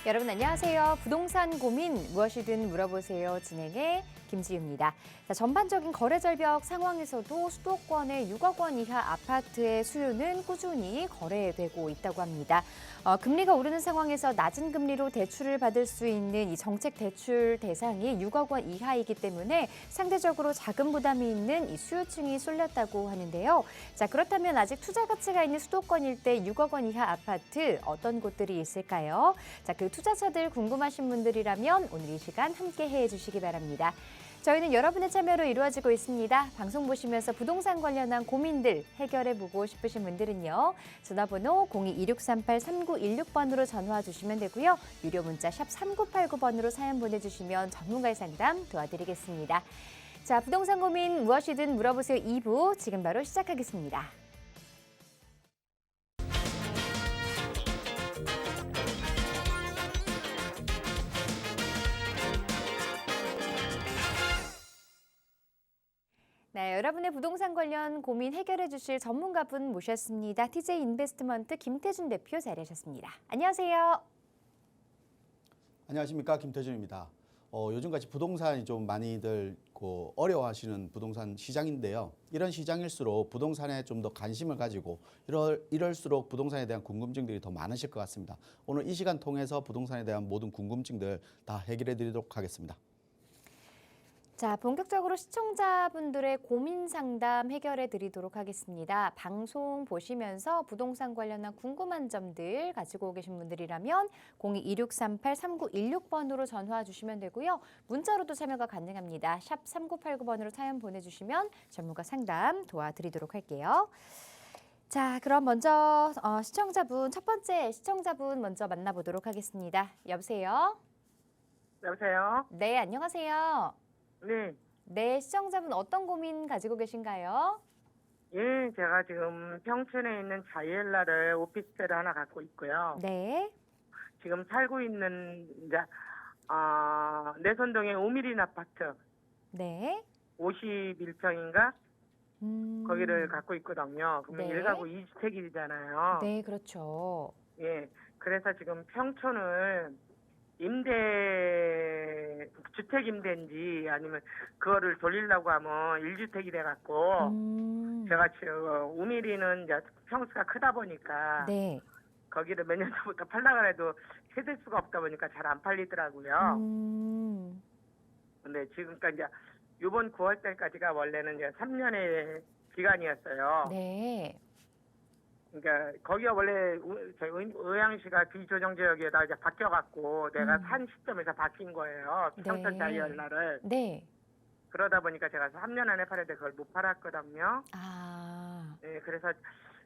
여러분 안녕하세요. 부동산 고민 무엇이든 물어보세요. 진행의 김지유입니다. 자, 전반적인 거래 절벽 상황에서도 수도권의 6억 원 이하 아파트의 수요는 꾸준히 거래되고 있다고 합니다. 금리가 오르는 상황에서 낮은 금리로 대출을 받을 수 있는 이 정책 대출 대상이 6억 원 이하이기 때문에 상대적으로 자금 부담이 있는 이 수요층이 쏠렸다고 하는데요. 자, 그렇다면 아직 투자 가치가 있는 수도권 일대 6억 원 이하 아파트 어떤 곳들이 있을까요? 자, 그 투자처들 궁금하신 분들이라면 오늘 이 시간 함께 해주시기 바랍니다. 저희는 여러분의 참여로 이루어지고 있습니다. 방송 보시면서 부동산 관련한 고민들 해결해보고 싶으신 분들은요. 전화번호 02-2638-3916번으로 전화 주시면 되고요. 유료 문자 샵 3989번으로 사연 보내주시면 전문가의 상담 도와드리겠습니다. 자, 부동산 고민 무엇이든 물어보세요 2부 지금 바로 시작하겠습니다. 네, 여러분의 부동산 관련 고민 해결해 주실 전문가분 모셨습니다. TJ 인베스트먼트 김태준 대표 자리하셨습니다. 안녕하세요. 안녕하십니까, 김태준입니다. 요즘같이 부동산이 좀 많이들 어려워하시는 부동산 시장인데요. 이런 시장일수록 부동산에 좀 더 관심을 가지고 이럴수록 부동산에 대한 궁금증들이 더 많으실 것 같습니다. 오늘 이 시간 통해서 부동산에 대한 모든 궁금증들 다 해결해 드리도록 하겠습니다. 자, 본격적으로 시청자분들의 고민 상담 해결해 드리도록 하겠습니다. 방송 보시면서 부동산 관련한 궁금한 점들 가지고 계신 분들이라면 02-2638-3916번으로 전화 주시면 되고요. 문자로도 참여가 가능합니다. 샵 3989번으로 사연 보내주시면 전문가 상담 도와드리도록 할게요. 자, 그럼 먼저 첫 번째 시청자분 먼저 만나보도록 하겠습니다. 여보세요? 여보세요? 네, 안녕하세요. 네. 네, 시청자분 어떤 고민 가지고 계신가요? 예, 제가 지금 평촌에 있는 자이엘라를 오피스텔을 하나 갖고 있고요. 네. 지금 살고 있는 이제 내선동의 오미린 아파트 네. 51평인가? 거기를 갖고 있거든요. 그러면 네. 1가구 2주택이잖아요. 네, 그렇죠. 예. 그래서 지금 평촌을 주택 임대인지 아니면 그거를 돌리려고 하면 1주택이 돼갖고 제가 지금 우미리는 이제 평수가 크다 보니까 네. 거기를 몇 년 전부터 팔려고 해도 해줄 수가 없다 보니까 잘 안 팔리더라고요. 근데 지금까지 이제 이번 9월 달까지가 원래는 이제 3년의 기간이었어요. 네. 그러니까 거기가 원래 저희 의왕시가 비조정지역에다 이제 바뀌어갖고 내가 산 시점에서 바뀐 거예요. 평촌 네. 자이얼라를. 네. 그러다 보니까 제가 3년 안에 팔았는데 그걸 못 팔았거든요. 아. 네, 그래서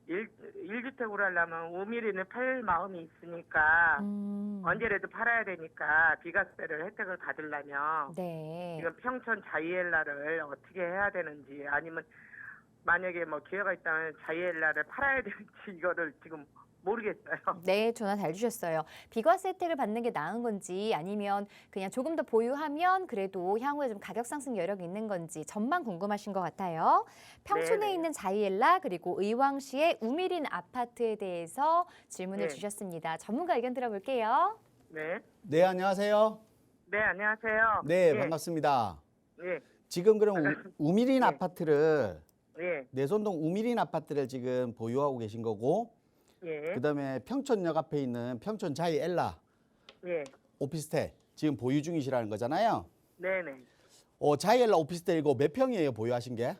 1주택으로 하려면 5mm는 팔 마음이 있으니까 언제라도 팔아야 되니까 비과세를 혜택을 받으려면 네. 지금 평촌 자이엘라를 어떻게 해야 되는지 아니면 만약에 뭐 기회가 있다면 자이엘라를 팔아야 되는지 이거를 지금 모르겠어요. 네, 전화 잘 주셨어요. 비과세 혜택을 받는 게 나은 건지 아니면 그냥 조금 더 보유하면 그래도 향후에 좀 가격 상승 여력이 있는 건지 전망 궁금하신 것 같아요. 평촌에 네네. 있는 자이엘라 그리고 의왕시의 우미린 아파트에 대해서 질문을 네. 주셨습니다. 전문가 의견 들어볼게요. 네. 네, 안녕하세요. 네, 안녕하세요. 네, 예. 반갑습니다. 예. 지금 그럼 우미린 네. 아파트를 예. 내선동 우미린 아파트를 지금 보유하고 계신 거고, 예. 그다음에 평촌역 앞에 있는 평촌 자이엘라 예. 오피스텔 지금 보유 중이시라는 거잖아요. 네네. 자이엘라 오피스텔 이거 몇 평이에요, 보유하신 게?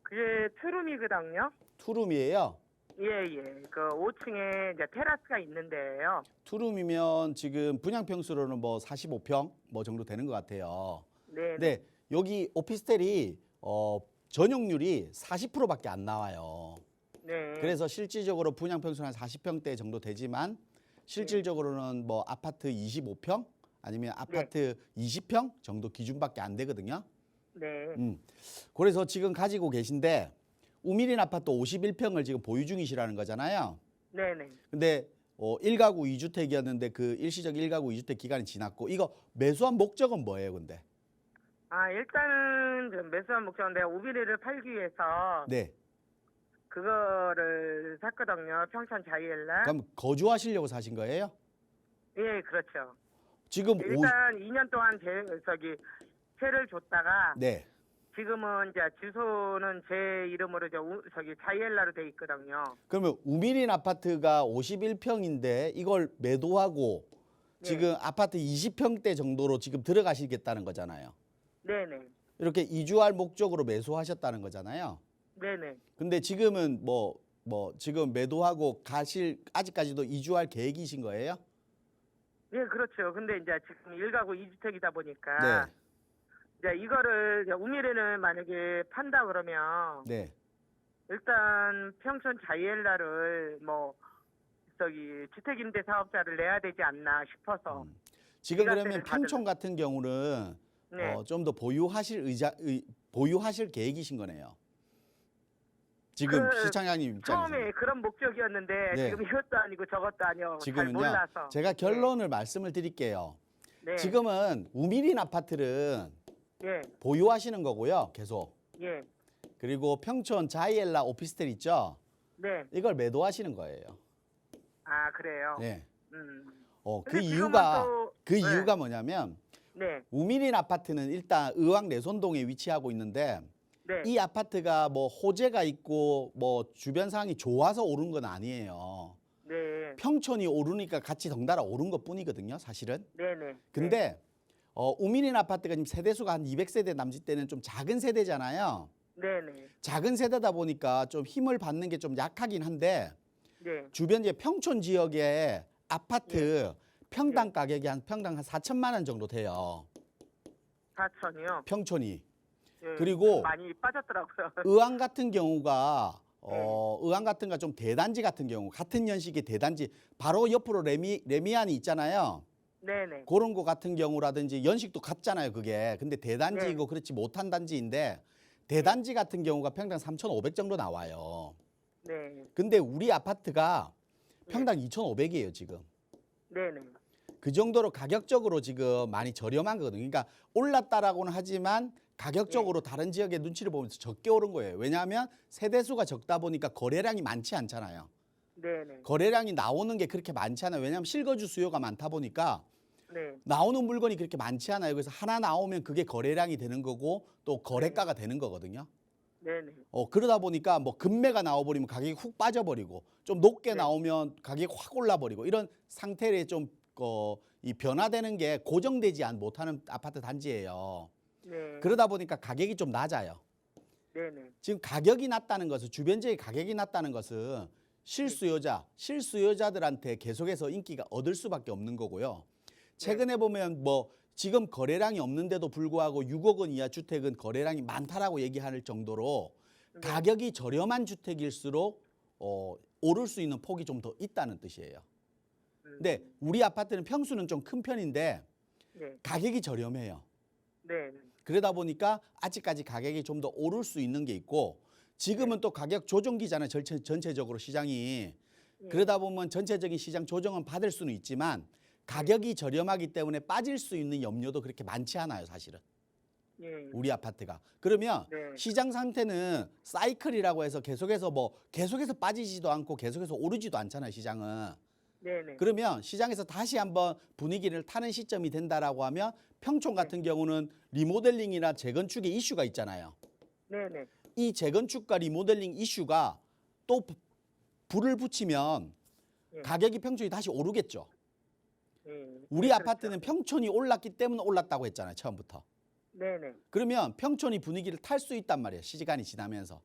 그게 투룸이거든요. 투룸이에요. 예. 그 5층에 이제 테라스가 있는데요. 투룸이면 지금 분양 평수로는 뭐 45평 뭐 정도 되는 것 같아요. 네. 근데 여기 오피스텔이 전용률이 40%밖에 안 나와요. 네. 그래서 실질적으로 분양 평수는 한 40평대 정도 되지만 실질적으로는 뭐 아파트 25평 아니면 아파트 20평 정도 기준밖에 안 되거든요. 네. 그래서 지금 가지고 계신데 우미린 아파트 51평을 지금 보유 중이시라는 거잖아요. 네네. 근데 1가구 2주택이었는데 그 일시적 1가구 2주택 기간이 지났고 이거 매수한 목적은 뭐예요, 근데? 일단은 좀 매수한 목적은 내가 우비리를 팔기 위해서 네. 그거를 샀거든요. 평촌 자이엘라. 그럼 거주하시려고 사신 거예요? 예, 그렇죠. 지금 일단 2년 동안 세를 줬다가 네. 지금은 이제 주소는 제 이름으로 자이엘라로 돼 있거든요. 그러면 우미린 아파트가 51평인데 이걸 매도하고 네. 지금 아파트 20평대 정도로 지금 들어가시겠다는 거잖아요. 네네. 이렇게 이주할 목적으로 매수하셨다는 거잖아요. 네네. 근데 지금은 지금 매도하고 아직까지도 이주할 계획이신 거예요? 예, 그렇죠. 근데 이제 지금 1가구 2주택이다 보니까 네. 이제 이거를 이제 우미래는 만약에 판다 그러면 네. 일단 평촌 자이엘라를 주택임대 사업자를 내야 되지 않나 싶어서. 지금 시간대를 그러면 평촌 같은 경우는 네. 좀 더 보유하실 계획이신 거네요. 지금 시청자님 입장에서. 처음에 그런 목적이었는데 네. 지금 이것도 아니고 저것도 아니고 잘 지금은요. 몰라서. 제가 결론을 말씀을 드릴게요. 네. 지금은 우미린 아파트는 예. 보유하시는 거고요. 계속. 예. 그리고 평촌 자이엘라 오피스텔 있죠? 네. 이걸 매도하시는 거예요. 아, 그래요. 네. 그 근데 지금은 이유가 또- 그 네. 이유가 뭐냐면 네. 우미린 아파트는 일단 의왕 내손동에 위치하고 있는데 네. 이 아파트가 호재가 있고 주변 상황이 좋아서 오른 건 아니에요. 네. 평촌이 오르니까 같이 덩달아 오른 것뿐이거든요, 사실은. 네네. 근데 우미린 아파트가 지금 세대수가 한 200세대 남짓 되는 좀 작은 세대잖아요. 네네. 작은 세대다 보니까 좀 힘을 받는 게 좀 약하긴 한데 네. 주변 이제 평촌 지역의 아파트 평당 가격이 평당 한 4천만 원 정도 돼요. 4천이요. 평촌이. 예, 그리고 좀 많이 빠졌더라고요. 의왕 같은 경우가 의왕 같은 거 좀 대단지 같은 경우 같은 연식의 대단지 바로 옆으로 레미안이 있잖아요. 네네. 그런 거 같은 경우라든지 연식도 같잖아요, 그게. 근데 대단지이고 그렇지 못한 단지인데 대단지 같은 경우가 평당 3,500 정도 나와요. 네. 근데 우리 아파트가 평당 2,500이에요, 지금. 네네. 그 정도로 가격적으로 지금 많이 저렴한 거거든요. 그러니까 올랐다라고는 하지만 가격적으로 다른 지역의 눈치를 보면서 적게 오른 거예요. 왜냐하면 세대수가 적다 보니까 거래량이 많지 않잖아요. 네네. 거래량이 나오는 게 그렇게 많지 않아요. 왜냐하면 실거주 수요가 많다 보니까 네. 나오는 물건이 그렇게 많지 않아요. 그래서 하나 나오면 그게 거래량이 되는 거고 또 거래가가 되는 거거든요. 네네. 그러다 보니까 금매가 나와버리면 가격이 훅 빠져버리고 좀 높게 나오면 가격이 확 올라버리고 이런 상태에 좀 이 변화되는 게 고정되지 못하는 아파트 단지예요. 네. 그러다 보니까 가격이 좀 낮아요. 네네. 지금 가격이 낮다는 것은 주변 지역의 가격이 낮다는 것은 실수요자들한테 계속해서 인기가 얻을 수밖에 없는 거고요. 최근에 보면 지금 거래량이 없는데도 불구하고 6억 원 이하 주택은 거래량이 많다라고 얘기할 정도로 가격이 저렴한 주택일수록 오를 수 있는 폭이 좀 더 있다는 뜻이에요. 근데 우리 아파트는 평수는 좀 큰 편인데 네. 가격이 저렴해요. 네. 그러다 보니까 아직까지 가격이 좀 더 오를 수 있는 게 있고 지금은 또 가격 조정기잖아요. 전체적으로 시장이. 그러다 보면 전체적인 시장 조정은 받을 수는 있지만 가격이 저렴하기 때문에 빠질 수 있는 염려도 그렇게 많지 않아요, 사실은. 예. 우리 아파트가. 그러면 네. 시장 상태는 사이클이라고 해서 계속해서 빠지지도 않고 계속해서 오르지도 않잖아요, 시장은. 네네. 그러면 시장에서 다시 한번 분위기를 타는 시점이 된다라고 하면 평촌 같은 경우는 리모델링이나 재건축의 이슈가 있잖아요. 네네. 이 재건축과 리모델링 이슈가 또 불을 붙이면 가격이 평촌이 다시 오르겠죠. 우리 그렇죠. 아파트는 평촌이 올랐기 때문에 올랐다고 했잖아요, 처음부터. 네네. 그러면 평촌이 분위기를 탈 수 있단 말이에요, 시간이 지나면서.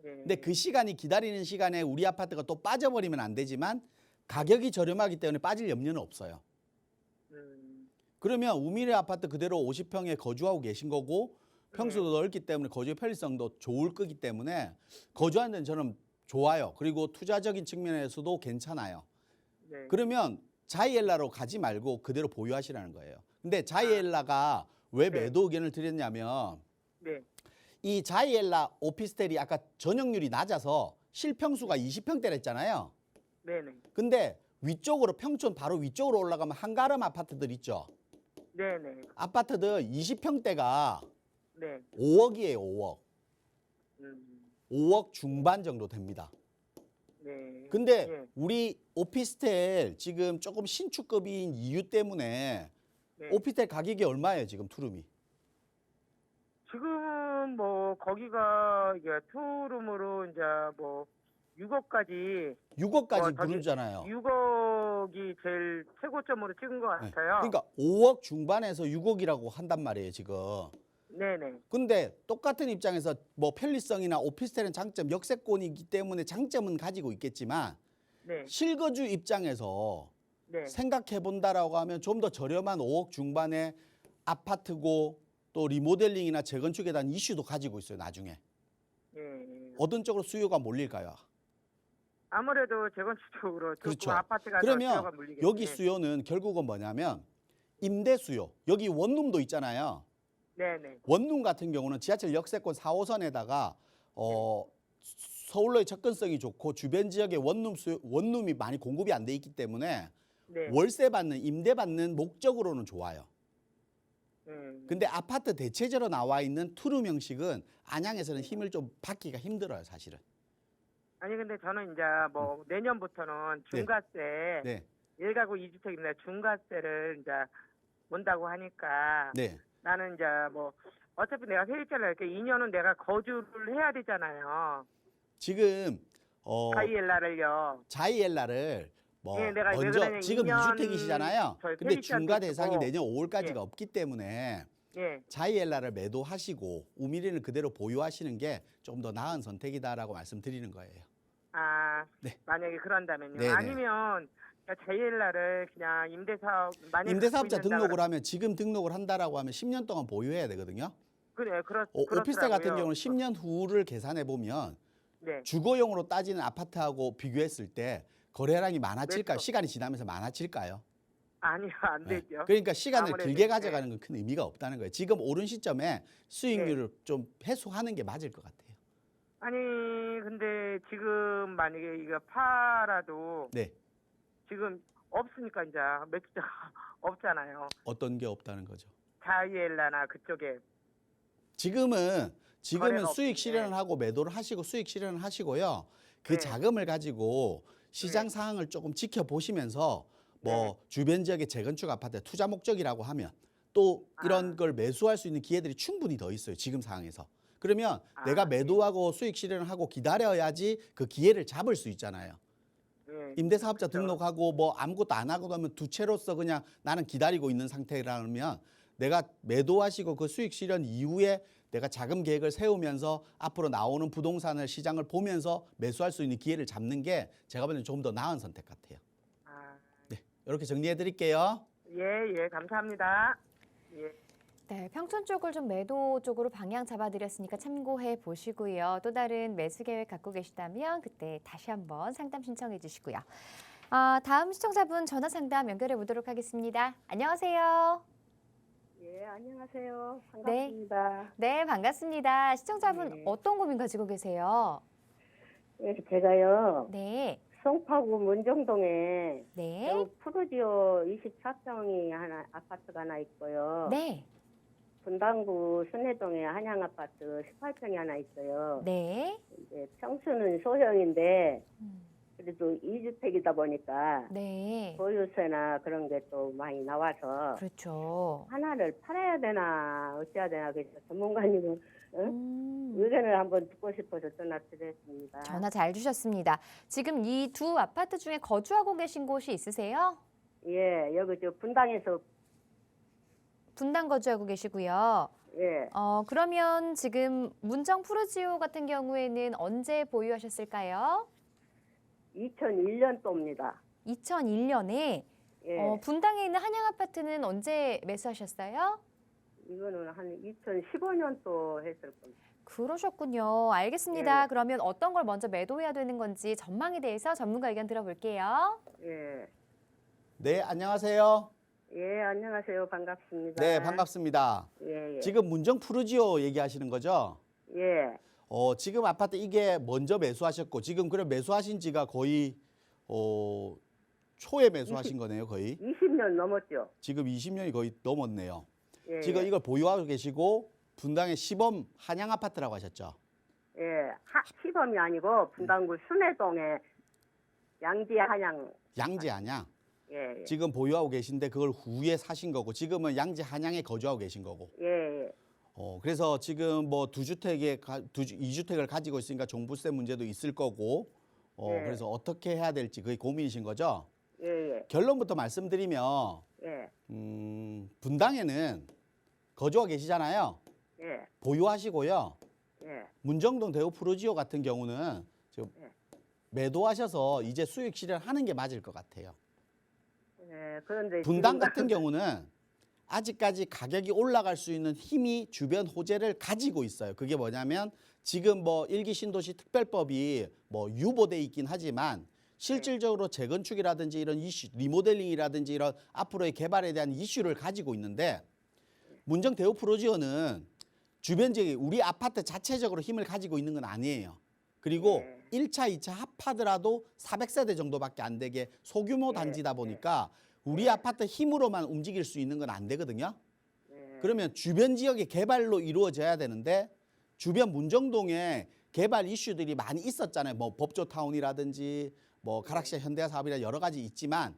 네. 근데 그 시간이 기다리는 시간에 우리 아파트가 또 빠져버리면 안 되지만 가격이 저렴하기 때문에 빠질 염려는 없어요. 그러면 우미래 아파트 그대로 50평에 거주하고 계신 거고 평수도 넓기 때문에 거주의 편리성도 좋을 거기 때문에 거주하는 데는 저는 좋아요. 그리고 투자적인 측면에서도 괜찮아요. 네. 그러면 자이엘라로 가지 말고 그대로 보유하시라는 거예요. 근데 자이엘라가 왜 매도 의견을 드렸냐면 네. 이 자이엘라 오피스텔이 아까 전용률이 낮아서 실평수가 20평대라 했잖아요. 네네. 근데 위쪽으로 평촌 바로 위쪽으로 올라가면 한가름 아파트들 있죠. 네네. 아파트들 20평대가 네. 5억이에요, 5억. 음. 5억 중반 정도 됩니다. 네. 근데 예. 우리 오피스텔 지금 조금 신축급인 이유 때문에 네. 오피스텔 가격이 얼마예요, 지금 투룸이? 지금은 뭐 거기가 이게 투룸으로 이제 뭐 6억까지 6억까지 저기 부르잖아요. 6억이 제일 최고점으로 찍은 것 네. 같아요. 그러니까 5억 중반에서 6억이라고 한단 말이에요, 지금. 네네. 근데 똑같은 입장에서 뭐 편리성이나 오피스텔은 장점, 역세권이기 때문에 장점은 가지고 있겠지만 네. 실거주 입장에서 네. 생각해 본다라고 하면 좀 더 저렴한 5억 중반의 아파트고 또 리모델링이나 재건축에 대한 이슈도 가지고 있어요, 나중에. 예. 어떤 쪽으로 수요가 몰릴까요? 아무래도 재건축 쪽으로 조금 그렇죠. 아파트가 더 그러면 수요가 물리겠네. 여기 수요는 결국은 뭐냐면 임대 수요. 여기 원룸도 있잖아요. 네네. 원룸 같은 경우는 지하철 역세권 4호선에다가 서울로의 접근성이 좋고 주변 지역에 원룸이 많이 공급이 안 돼 있기 때문에 네. 월세 받는 임대 받는 목적으로는 좋아요. 음. 근데 아파트 대체제로 나와 있는 투룸 형식은 안양에서는 힘을 좀 받기가 힘들어요, 사실은. 아니 근데 저는 이제 뭐 내년부터는 중과세 네. 1가구 2주택인데 중과세를 이제 문다고 하니까 네. 나는 이제 뭐 어차피 내가 세입자를 이렇게 2년은 내가 거주를 해야 되잖아요. 지금 바이엘라를요. 자이엘라를 뭐 예, 내가 왜 먼저 그러냐면 지금 2년 2주택이시잖아요. 저희 근데 세입자한테 중과 대상이 주고, 내년 5월까지가 예. 없기 때문에 예. 자이엘라를 매도하시고 우미리는 그대로 보유하시는 게 좀 더 나은 선택이다라고 말씀드리는 거예요. 아, 네. 만약에 그런다면요. 네네. 아니면 자이엘라를 그냥 임대사업 만약에 임대사업자 갖고 있는다 등록을 하면 지금 등록을 한다라고 하면 10년 동안 보유해야 되거든요. 그래, 오피스텔 같은 그렇더라고요. 경우는 10년 후를 계산해 보면 네. 주거용으로 따지는 아파트하고 비교했을 때 거래량이 많아질까요? 그렇죠. 시간이 지나면서 많아질까요? 아니요, 안 네. 되죠. 그러니까 시간을 아무래도, 길게 가져가는 건 큰 의미가 없다는 거예요. 지금 오른 시점에 수익률을 좀 해소하는 게 맞을 것 같아요. 아니, 근데 지금 만약에 이거 팔아도 네. 지금 없으니까 이제 매출자가 없잖아요. 어떤 게 없다는 거죠. 자이엘라나 그쪽에. 지금은 거래가 수익 없는데. 실현을 하고 매도를 하시고 수익 실현을 하시고요. 그 네. 자금을 가지고 시장 상황을 조금 지켜보시면서 뭐 네. 주변 지역의 재건축 아파트 투자 목적이라고 하면 또 이런 걸 매수할 수 있는 기회들이 충분히 더 있어요. 지금 상황에서. 그러면 내가 매도하고 수익 실현을 하고 기다려야지 그 기회를 잡을 수 있잖아요. 예. 임대사업자 그렇죠. 등록하고 뭐 아무것도 안 하고 하면 두 채로서 그냥 나는 기다리고 있는 상태라면 내가 매도하시고 그 수익 실현 이후에 내가 자금 계획을 세우면서 앞으로 나오는 부동산을 시장을 보면서 매수할 수 있는 기회를 잡는 게 제가 보기에는 좀 더 나은 선택 같아요. 아, 네, 이렇게 정리해 드릴게요. 예, 감사합니다. 예. 네, 평촌 쪽을 좀 매도 쪽으로 방향 잡아드렸으니까 참고해 보시고요. 또 다른 매수 계획 갖고 계시다면 그때 다시 한번 상담 신청해 주시고요. 다음 시청자분 전화 상담 연결해 보도록 하겠습니다. 안녕하세요. 예, 안녕하세요. 반갑습니다. 네, 반갑습니다. 시청자분 네. 어떤 고민 가지고 계세요? 예, 제가요, 네, 송파구 문정동에 네, 푸르지오 24평이 아파트가 하나 있고요. 네, 분당구 순회동에 한양 아파트 18평이 하나 있어요. 네. 이제 평수는 소형인데 음, 그래도 2주택이다 보니까 네, 보유세나 그런 게 또 많이 나와서 그렇죠. 하나를 팔아야 되나 어찌해야 되나 그래서 전문가님은 음, 의견을 한번 듣고 싶어서 전화드렸습니다. 전화 잘 주셨습니다. 지금 이 두 아파트 중에 거주하고 계신 곳이 있으세요? 예, 여기 저 분당에서 분당 거주하고 계시고요. 예, 그러면 지금 문정 푸르지오 같은 경우에는 언제 보유하셨을까요? 2001년도입니다. 2001년에 예, 분당에 있는 한양 아파트는 언제 매수하셨어요? 이거는 한 2015년도 했을 겁니다. 그러셨군요. 알겠습니다. 예. 그러면 어떤 걸 먼저 매도해야 되는 건지 전망에 대해서 전문가 의견 들어볼게요. 예, 네, 안녕하세요. 예, 안녕하세요. 반갑습니다. 네, 반갑습니다. 예, 예, 지금 문정 푸르지오 얘기하시는 거죠? 예, 지금 아파트 이게 먼저 매수하셨고 지금 그럼 매수하신 지가 거의 초에 매수하신 거네요, 거의. 20년 넘었죠. 지금 20년이 거의 넘었네요. 예, 지금 예, 이걸 보유하고 계시고 분당의 시범 한양 아파트라고 하셨죠? 예, 시범이 아니고 분당구 순회동에 양지 한양. 양지 한양. 예, 예. 지금 보유하고 계신데 그걸 후에 사신 거고 지금은 양지 한양에 거주하고 계신 거고. 예, 예. 그래서 지금 뭐 이주택을 가지고 있으니까 종부세 문제도 있을 거고. 네. 그래서 어떻게 해야 될지 그게 고민이신 거죠? 예, 예. 결론부터 말씀드리면 예, 분당에는 거주하고 계시잖아요. 예, 보유하시고요. 예. 문정동 대우 프루지오 같은 경우는 지금 네. 매도하셔서 이제 수익 실현하는 게 맞을 것 같아요. 예, 그런데 분당 지금 같은 경우는 아직까지 가격이 올라갈 수 있는 힘이 주변 호재를 가지고 있어요. 그게 뭐냐면 지금 뭐 일기 신도시 특별법이 뭐 유보돼 있긴 하지만 실질적으로 재건축이라든지 이런 이슈, 리모델링이라든지 이런 앞으로의 개발에 대한 이슈를 가지고 있는데 문정 대우 프로지오는 주변 지역이 우리 아파트 자체적으로 힘을 가지고 있는 건 아니에요. 그리고 네. 1차, 2차 합하더라도 400세대 정도밖에 안 되게 소규모 네, 단지다 네. 보니까 우리 네. 아파트 힘으로만 움직일 수 있는 건 안 되거든요. 예, 그러면 주변 지역의 개발로 이루어져야 되는데 주변 문정동에 개발 이슈들이 많이 있었잖아요. 뭐 법조타운이라든지 뭐 가락시아 현대화 사업이라 여러 가지 있지만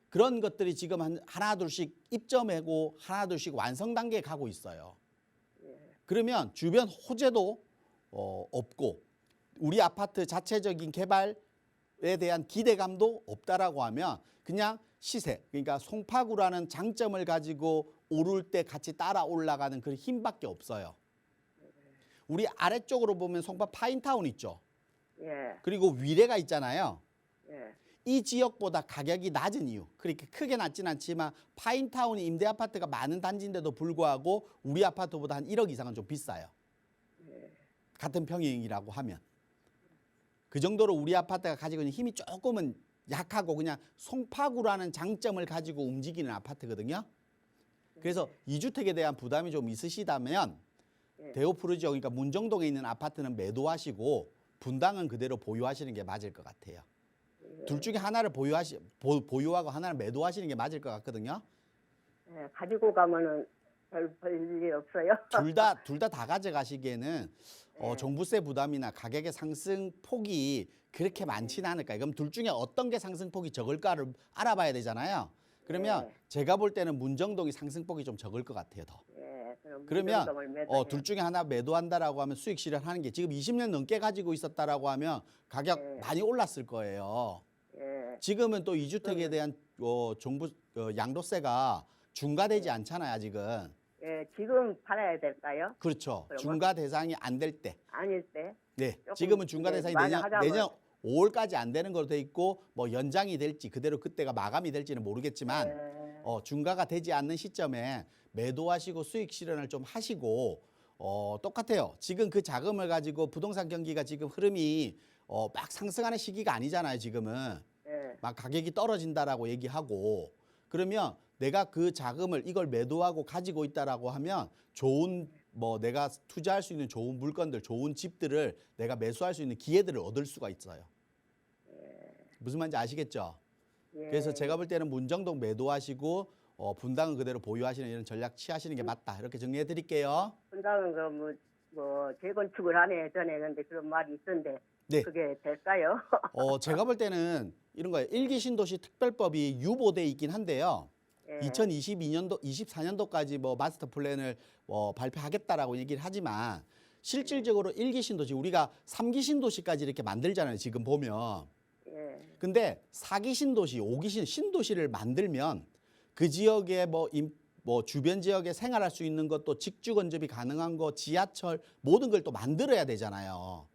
그런 것들이 지금 하나 둘씩 입점하고 하나 둘씩 완성 단계에 가고 있어요. 그러면 주변 호재도 없고 우리 아파트 자체적인 개발에 대한 기대감도 없다라고 하면 그냥 시세, 그러니까 송파구라는 장점을 가지고 오를 때 같이 따라 올라가는 그 힘밖에 없어요. 우리 아래쪽으로 보면 송파 파인타운 있죠. 예, 그리고 위례가 있잖아요. 예. 이 지역보다 가격이 낮은 이유, 그렇게 크게 낮진 않지만 파인타운이 임대 아파트가 많은 단지인데도 불구하고 우리 아파트보다 한 1억 이상은 좀 비싸요. 같은 평형이라고 하면. 그 정도로 우리 아파트가 가지고 있는 힘이 조금은 약하고 그냥 송파구라는 장점을 가지고 움직이는 아파트거든요. 그래서 이주택에 대한 부담이 좀 있으시다면 대우 프루지오, 그러니까 문정동에 있는 아파트는 매도하시고 분당은 그대로 보유하시는 게 맞을 것 같아요. 둘 중에 하나를 보유하고 하나를 매도하시는 게 맞을 것 같거든요. 예, 가지고 가면은 별 일이 없어요. 둘 다 가져가시기에는 종부세 부담이나 가격의 상승 폭이 그렇게 많지는 않을까요? 그럼 둘 중에 어떤 게 상승폭이 적을까를 알아봐야 되잖아요. 그러면 네. 제가 볼 때는 문정동이 상승폭이 좀 적을 것 같아요, 더. 예, 그러면 문정동을 매도해요. 둘 중에 하나 매도한다라고 하면 수익 실현하는 게 지금 20년 넘게 가지고 있었다라고 하면 가격 네. 많이 올랐을 거예요. 예, 지금은 또 이주택에 대한 종부 양도세가 중과되지 네. 않잖아요, 아직은. 예, 지금 팔아야 될까요? 그렇죠. 그러면? 중과 대상이 안 될 때. 아닐 때? 네. 조금 지금은 중과 이제 대상이 많이 하자면- 내년 5월까지 안 되는 걸로 돼 있고 뭐 연장이 될지 그대로 그때가 마감이 될지는 모르겠지만 예, 중과가 되지 않는 시점에 매도하시고 수익 실현을 좀 하시고 똑같아요. 지금 그 자금을 가지고 부동산 경기가 지금 흐름이 막 상승하는 시기가 아니잖아요, 지금은. 예, 막 가격이 떨어진다라고 얘기하고 그러면 내가 그 자금을 이걸 매도하고 가지고 있다라고 하면 좋은 뭐 내가 투자할 수 있는 좋은 물건들, 좋은 집들을 내가 매수할 수 있는 기회들을 얻을 수가 있어요. 무슨 말인지 아시겠죠? 예. 그래서 제가 볼 때는 문정동 매도하시고 분당은 그대로 보유하시는 이런 전략 취하시는 게 맞다. 이렇게 정리해 드릴게요. 분당은 뭐 재건축을 하네 전에 근데 그런 말이 있던데 네. 그게 될까요? 제가 볼 때는 이런 거예요. 일기 신도시 특별법이 유보돼 있긴 한데요. 예, 2022년도, 24년도까지 뭐 마스터 플랜을 발표하겠다라고 얘기를 하지만 실질적으로 일기 신도시 우리가 3기 신도시까지 이렇게 만들잖아요. 지금 보면. 예, 근데 4기 신도시, 5기 신도시를 만들면 그 지역에 뭐 주변 지역에 생활할 수 있는 것도 직주 건접이 가능한 거, 지하철 모든 걸 또 만들어야 되잖아요.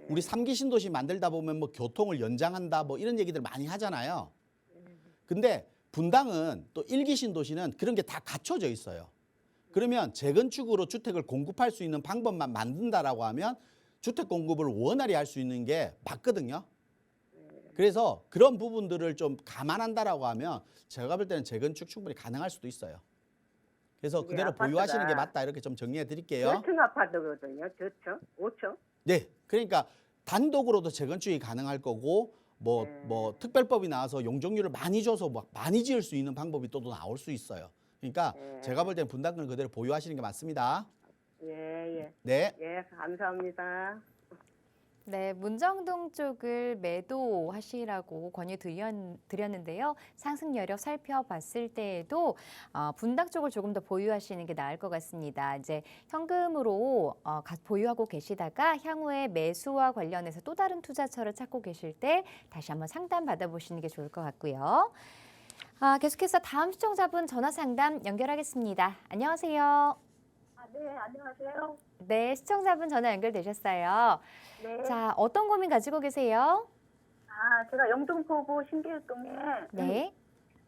우리 3기 신도시 만들다 보면 뭐 교통을 연장한다 뭐 이런 얘기들 많이 하잖아요. 근데 분당은 또 1기 신도시는 그런 게 다 갖춰져 있어요. 그러면 재건축으로 주택을 공급할 수 있는 방법만 만든다라고 하면 주택 공급을 원활히 할 수 있는 게 맞거든요. 그래서 그런 부분들을 좀 감안한다라고 하면 제가 볼 때는 재건축 충분히 가능할 수도 있어요. 그래서 이게 그대로 아파트가 보유하시는 게 맞다 이렇게 좀 정리해 드릴게요. 저층 아파트거든요. 저층, 5층. 네, 그러니까 단독으로도 재건축이 가능할 거고 뭐 특별법이 나와서 용적률을 많이 줘서 막 많이 지을 수 있는 방법이 또 나올 수 있어요. 그러니까 제가 볼 때는 분당을 그대로 보유하시는 게 맞습니다. 예, 예. 네. 예, 감사합니다. 네, 문정동 쪽을 매도하시라고 권유드렸는데요. 상승 여력 살펴봤을 때에도 분당 쪽을 조금 더 보유하시는 게 나을 것 같습니다. 이제 현금으로 보유하고 계시다가 향후에 매수와 관련해서 또 다른 투자처를 찾고 계실 때 다시 한번 상담 받아보시는 게 좋을 것 같고요. 계속해서 다음 시청자분 전화 상담 연결하겠습니다. 안녕하세요. 네, 안녕하세요. 네, 시청자분 전화 연결되셨어요. 네. 자, 어떤 고민 가지고 계세요? 제가 영등포구 신길동에 네,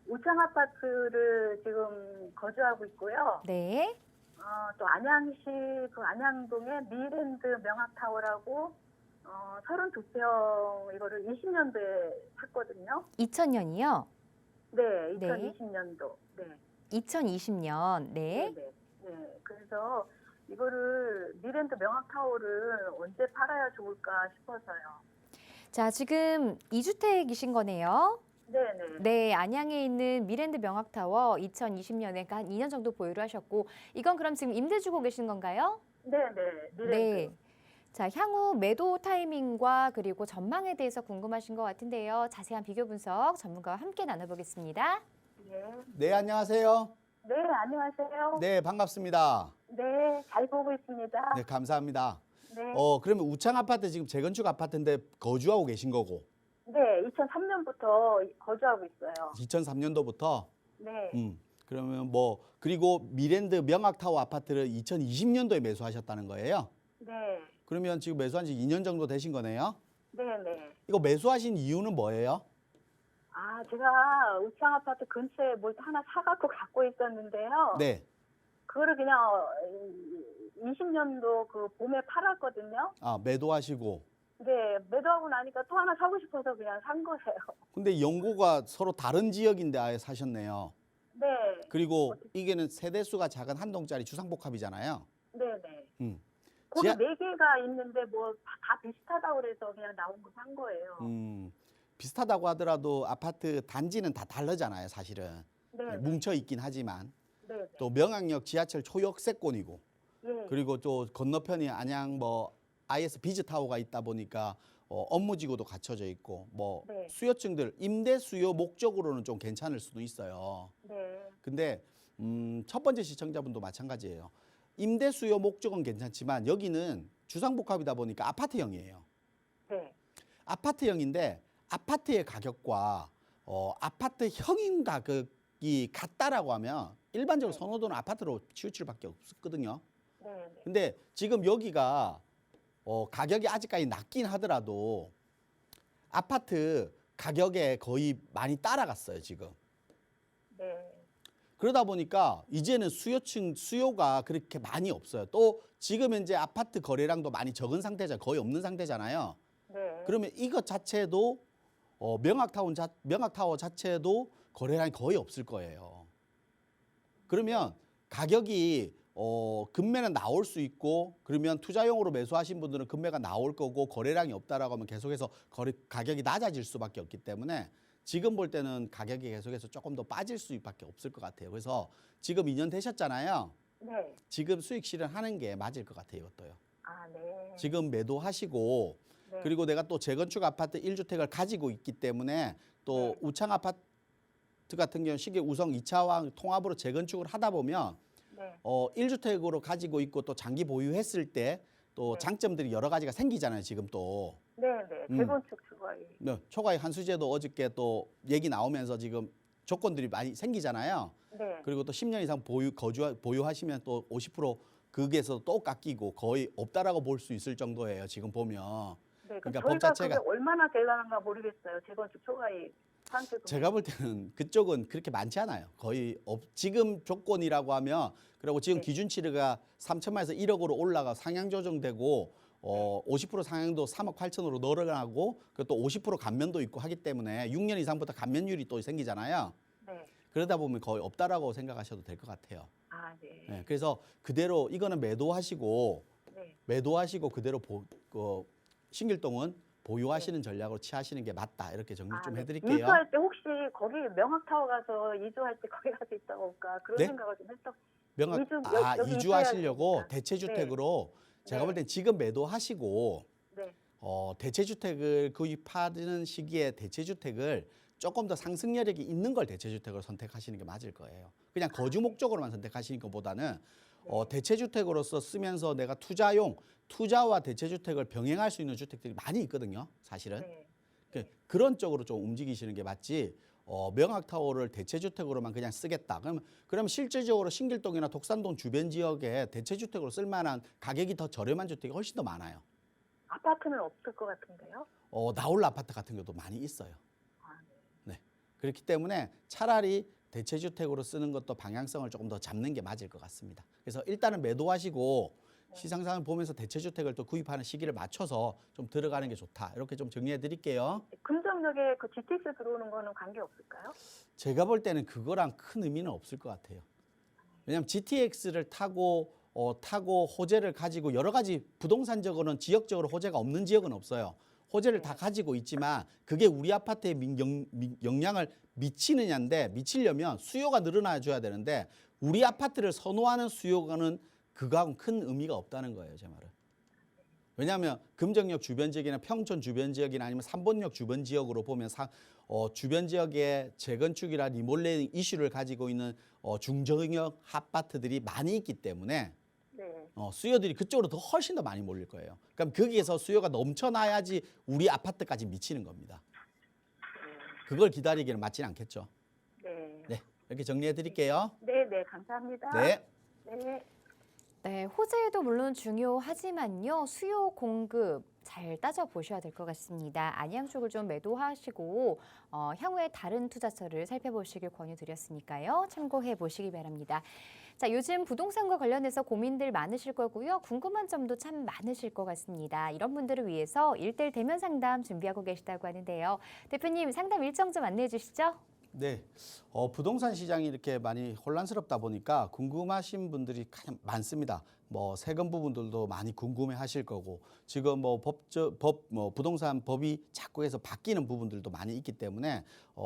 우창 아파트를 지금 거주하고 있고요. 네, 또 안양시 그 안양동에 미랜드 명학타워라고 32평 이거를 20년도에 샀거든요. 2000년이요? 네, 네. 2020년도. 네. 2020년, 네. 네. 네. 그래서 이거를 미랜드 명학타워를 언제 팔아야 좋을까 싶어서요. 자, 지금 2주택이신 거네요. 네, 네. 네, 안양에 있는 미랜드 명학타워 2020년에 한 2년 정도 보유를 하셨고, 이건 그럼 지금 임대 주고 계신 건가요? 네, 네. 미랜드. 네. 자, 향후 매도 타이밍과 그리고 전망에 대해서 궁금하신 것 같은데요. 자세한 비교 분석 전문가와 함께 나눠보겠습니다. 네. 네, 안녕하세요. 네, 안녕하세요. 네, 반갑습니다. 네, 잘 보고 있습니다. 네, 감사합니다. 네, 그러면 우창 아파트 지금 재건축 아파트인데 거주하고 계신 거고, 네, 2003년부터 거주하고 있어요. 2003년도부터 네, 그러면 그리고 미랜드 명학타워 아파트를 2020년도에 매수하셨다는 거예요? 네, 그러면 지금 매수한 지 2년 정도 되신 거네요? 네, 네. 이거 매수하신 이유는 뭐예요? 제가 우창 아파트 근처에 뭘 하나 갖고 있었는데요. 네. 그거를 그냥 20년도 그 봄에 팔았거든요. 매도하시고. 네, 매도하고 나니까 또 하나 사고 싶어서 그냥 산 거예요. 근데 연고가 서로 다른 지역인데 아예 사셨네요. 네, 그리고 이게는 세대수가 작은 한 동짜리 주상복합이잖아요. 네, 네. 음. 거기 지하- 4개가 있는데 뭐 다 비슷하다고 그래서 그냥 나온 거 산 거예요. 비슷하다고 하더라도 아파트 단지는 다 다르잖아요, 사실은. 네, 네, 뭉쳐 있긴 하지만. 네, 네. 또 명학역 지하철 초역세권이고, 예, 그리고 또 건너편이 안양 IS 비즈타워가 있다 보니까 업무지구도 갖춰져 있고, 네. 수요층들 임대 수요 목적으로는 좀 괜찮을 수도 있어요. 네, 근데 첫 번째 시청자분도 마찬가지예요. 임대 수요 목적은 괜찮지만 여기는 주상복합이다 보니까 아파트형이에요. 네. 아파트형인데 아파트의 가격과 아파트형인 가격이 같다라고 하면 일반적으로 네. 선호도는 아파트로 치우칠 수밖에 없거든요. 네, 네. 근데 지금 여기가 가격이 아직까지 낮긴 하더라도 아파트 가격에 거의 많이 따라갔어요, 지금. 네. 그러다 보니까 이제는 수요가 그렇게 많이 없어요. 또 지금 현재 아파트 거래량도 많이 적은 상태잖아요. 거의 없는 상태잖아요. 네. 그러면 이것 자체도 명학타워 자체도 거래량이 거의 없을 거예요. 그러면 가격이 금매는 나올 수 있고, 그러면 투자용으로 매수하신 분들은 금매가 나올 거고 거래량이 없다라고 하면 계속해서 가격이 낮아질 수밖에 없기 때문에 지금 볼 때는 가격이 계속해서 조금 더 빠질 수밖에 없을 것 같아요. 그래서 지금 2년 되셨잖아요. 네. 지금 수익 실현하는 게 맞을 것 같아요, 이것도요. 네. 지금 매도하시고, 네. 그리고 내가 또 재건축 아파트 1주택을 가지고 있기 때문에 또 네. 우창 아파트 같은 경우는 시계 우성 2차와 통합으로 재건축을 하다 보면 네. 1주택으로 가지고 있고 또 장기 보유했을 때 또 네. 장점들이 여러 가지가 생기잖아요, 지금 또. 네, 네. 재건축 추가이. 네, 초과익 환수제도 어저께 또 얘기 나오면서 지금 조건들이 많이 생기잖아요. 네. 그리고 또 10년 이상 보유하시면 또 50% 거기에서 또 깎이고 거의 없다라고 볼 수 있을 정도예요, 지금 보면. 네. 그러니까 저희가 법 자체가 그게 얼마나 되려는가 모르겠어요. 재건축 초과이. 제가 볼 때는 그쪽은 그렇게 많지 않아요. 거의 지금 조건이라고 하면, 그리고 지금 네. 기준치료가 3천만에서 1억으로 올라가 상향 조정되고 50% 상향도 3억 8천으로 늘어나고, 그리고 또 50% 감면도 있고 하기 때문에 6년 이상부터 감면율이 또 생기잖아요. 네. 그러다 보면 거의 없다라고 생각하셔도 될 것 같아요. 네. 네, 그래서 그대로 이거는 매도하시고 네. 그대로 신길동은 보유하시는 전략으로 취하시는 게 맞다, 이렇게 정리 좀 네. 해드릴게요. 이주할 때 혹시 거기 명학타워 가서 이주할 때 거기 가서 있다가 올까 그런 네? 생각을 좀 했어. 여기 이주하시려고 있어야 되니까. 대체주택으로 제가 네. 볼 땐 지금 매도하시고 네. 대체주택을 구입하는 시기에 대체주택을 조금 더 상승여력이 있는 걸 대체주택으로 선택하시는 게 맞을 거예요. 그냥 거주 목적으로만 선택하시는 것보다는 대체주택으로서 쓰면서 내가 투자와 대체주택을 병행할 수 있는 주택들이 많이 있거든요. 사실은. 네. 그런 쪽으로 좀 움직이시는 게 맞지. 명학타워를 대체주택으로만 그냥 쓰겠다. 그럼 실질적으로 신길동이나 독산동 주변 지역에 대체주택으로 쓸만한 가격이 더 저렴한 주택이 훨씬 더 많아요. 아파트는 없을 것 같은데요? 나홀로 아파트 같은 경우도 많이 있어요. 아, 네. 그렇기 때문에 차라리 대체주택으로 쓰는 것도 방향성을 조금 더 잡는 게 맞을 것 같습니다. 그래서 일단은 매도하시고 시장상을 보면서 대체주택을 또 구입하는 시기를 맞춰서 좀 들어가는 게 좋다. 이렇게 좀 정리해 드릴게요. 금정역에 그 GTX 들어오는 거는 관계 없을까요? 제가 볼 때는 그거랑 큰 의미는 없을 것 같아요. 왜냐하면 GTX를 타고 호재를 가지고 여러 가지 부동산적으로는 지역적으로 호재가 없는 지역은 없어요. 호재를 다 가지고 있지만 그게 우리 아파트에 영향을 미치느냐인데 미치려면 수요가 늘어나줘야 되는데 우리 아파트를 선호하는 수요가는 그거하고는 큰 의미가 없다는 거예요. 제 말은. 왜냐하면 금정역 주변 지역이나 평촌 주변 지역이나 아니면 삼본역 주변 지역으로 보면 주변 지역에 재건축이나 리몰레 이슈를 가지고 있는 중저역 아파트들이 많이 있기 때문에 네. 수요들이 그쪽으로 더 훨씬 더 많이 몰릴 거예요. 그럼 거기에서 수요가 넘쳐나야지 우리 아파트까지 미치는 겁니다. 그걸 기다리기는 맞지는 않겠죠. 네. 네, 이렇게 정리해 드릴게요. 네, 네, 감사합니다. 네. 네. 네, 호재도 물론 중요하지만요. 수요 공급 잘 따져보셔야 될 것 같습니다. 안양 쪽을 좀 매도하시고 향후에 다른 투자처를 살펴보시길 권유드렸으니까요. 참고해 보시기 바랍니다. 자, 요즘 부동산과 관련해서 고민들 많으실 거고요. 궁금한 점도 참 많으실 것 같습니다. 이런 분들을 위해서 1:1 대면 상담 준비하고 계시다고 하는데요. 대표님, 상담 일정 좀 안내해 주시죠. 네, 부동산 시장이 이렇게 많이 혼란스럽다 보니까 궁금하신 분들이 가장 많습니다. 세금 부분들도 많이 궁금해하실 거고 지금 부동산 법이 자꾸 해서 바뀌는 부분들도 많이 있기 때문에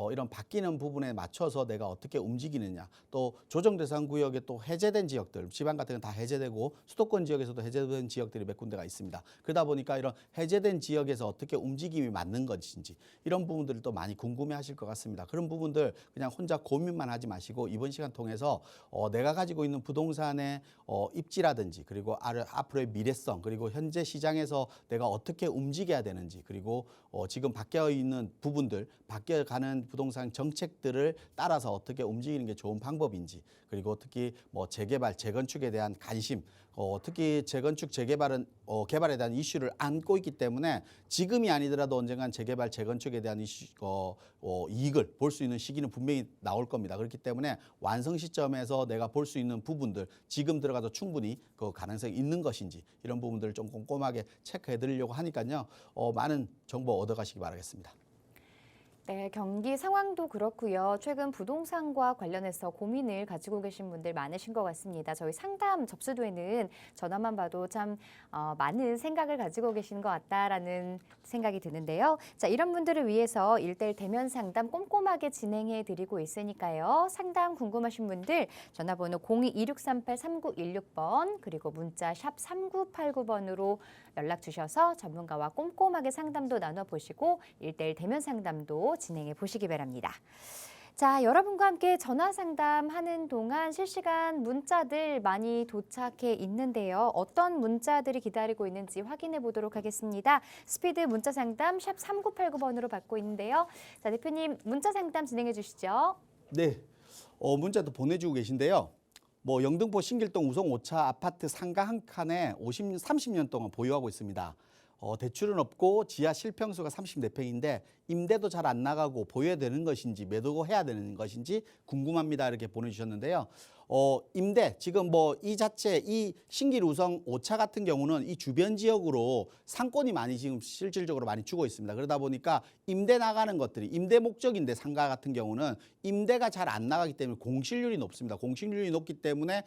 이런 바뀌는 부분에 맞춰서 내가 어떻게 움직이느냐 또 조정 대상 구역에 또 해제된 지역들 지방 같은 건 다 해제되고 수도권 지역에서도 해제된 지역들이 몇 군데가 있습니다. 그러다 보니까 이런 해제된 지역에서 어떻게 움직임이 맞는 것인지 이런 부분들을 또 많이 궁금해하실 것 같습니다. 그런 부분들 그냥 혼자 고민만 하지 마시고 이번 시간 통해서 내가 가지고 있는 부동산의 입지라든지 그리고 앞으로의 미래성 그리고 현재 시장에서 내가 어떻게 움직여야 되는지 그리고 지금 바뀌어 있는 부분들 바뀌어가는 부동산 정책들을 따라서 어떻게 움직이는 게 좋은 방법인지 그리고 특히 재개발 재건축에 대한 관심 특히 재건축 재개발은 개발에 대한 이슈를 안고 있기 때문에 지금이 아니더라도 언젠간 재개발 재건축에 대한 이익을 볼 수 있는 시기는 분명히 나올 겁니다. 그렇기 때문에 완성 시점에서 내가 볼 수 있는 부분들 지금 들어가도 충분히 그 가능성이 있는 것인지 이런 부분들을 좀 꼼꼼하게 체크해 드리려고 하니까요. 많은 정보 얻어가시기 바라겠습니다. 네, 경기 상황도 그렇고요. 최근 부동산과 관련해서 고민을 가지고 계신 분들 많으신 것 같습니다. 저희 상담 접수도에는 전화만 봐도 참 많은 생각을 가지고 계신 것 같다라는 생각이 드는데요. 자, 이런 분들을 위해서 1:1 대면 상담 꼼꼼하게 진행해 드리고 있으니까요. 상담 궁금하신 분들 전화번호 02-2638-3916번 그리고 문자 샵 3989번으로 연락 주셔서 전문가와 꼼꼼하게 상담도 나눠보시고 1:1 대면 상담도 진행해 보시기 바랍니다. 자, 여러분과 함께 전화 상담하는 동안 실시간 문자들 많이 도착해 있는데요. 어떤 문자들이 기다리고 있는지 확인해 보도록 하겠습니다. 스피드 문자 상담 샵 3989번으로 받고 있는데요. 자, 대표님 문자 상담 진행해 주시죠. 네, 문자도 보내주고 계신데요. 영등포 신길동 우성 5차 아파트 상가 한 칸에 30년 동안 보유하고 있습니다. 대출은 없고 지하 실평수가 34평인데 임대도 잘 안 나가고 보유해야 되는 것인지 매도해야 되는 것인지 궁금합니다. 이렇게 보내주셨는데요. 임대 지금 이 신길 우성 5차 같은 경우는 이 주변 지역으로 상권이 많이 지금 실질적으로 많이 주고 있습니다. 그러다 보니까 임대 나가는 것들이 임대 목적인데 상가 같은 경우는 임대가 잘 안 나가기 때문에 공실률이 높습니다. 공실률이 높기 때문에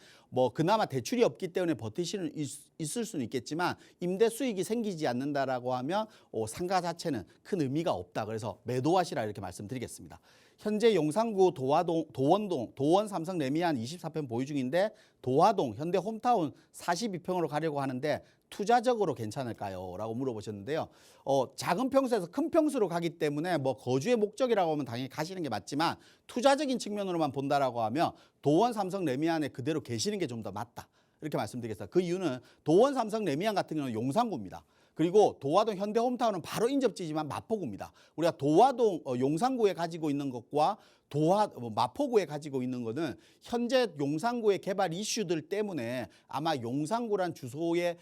그나마 대출이 없기 때문에 버티시는 있을 수는 있겠지만 임대 수익이 생기지 않는다라고 하면 상가 자체는 큰 의미가 없다. 그래서 매도하시라 이렇게 말씀드리겠습니다. 현재 용산구 도원 삼성 레미안 24편 보유 중인데 도화동 현대 홈타운 42평으로 가려고 하는데 투자적으로 괜찮을까요? 라고 물어보셨는데요. 작은 평수에서 큰 평수로 가기 때문에 뭐 거주의 목적이라고 하면 당연히 가시는 게 맞지만 투자적인 측면으로만 본다라고 하면 도원, 삼성, 레미안에 그대로 계시는 게 좀 더 맞다. 이렇게 말씀드리겠습니다. 그 이유는 도원, 삼성, 레미안 같은 경우는 용산구입니다. 그리고 도화동 현대홈타운은 바로 인접지지만 마포구입니다. 우리가 도화동 용산구에 가지고 있는 것과 마포구에 가지고 있는 것은 현재 용산구의 개발 이슈들 때문에 아마 용산구란 주소에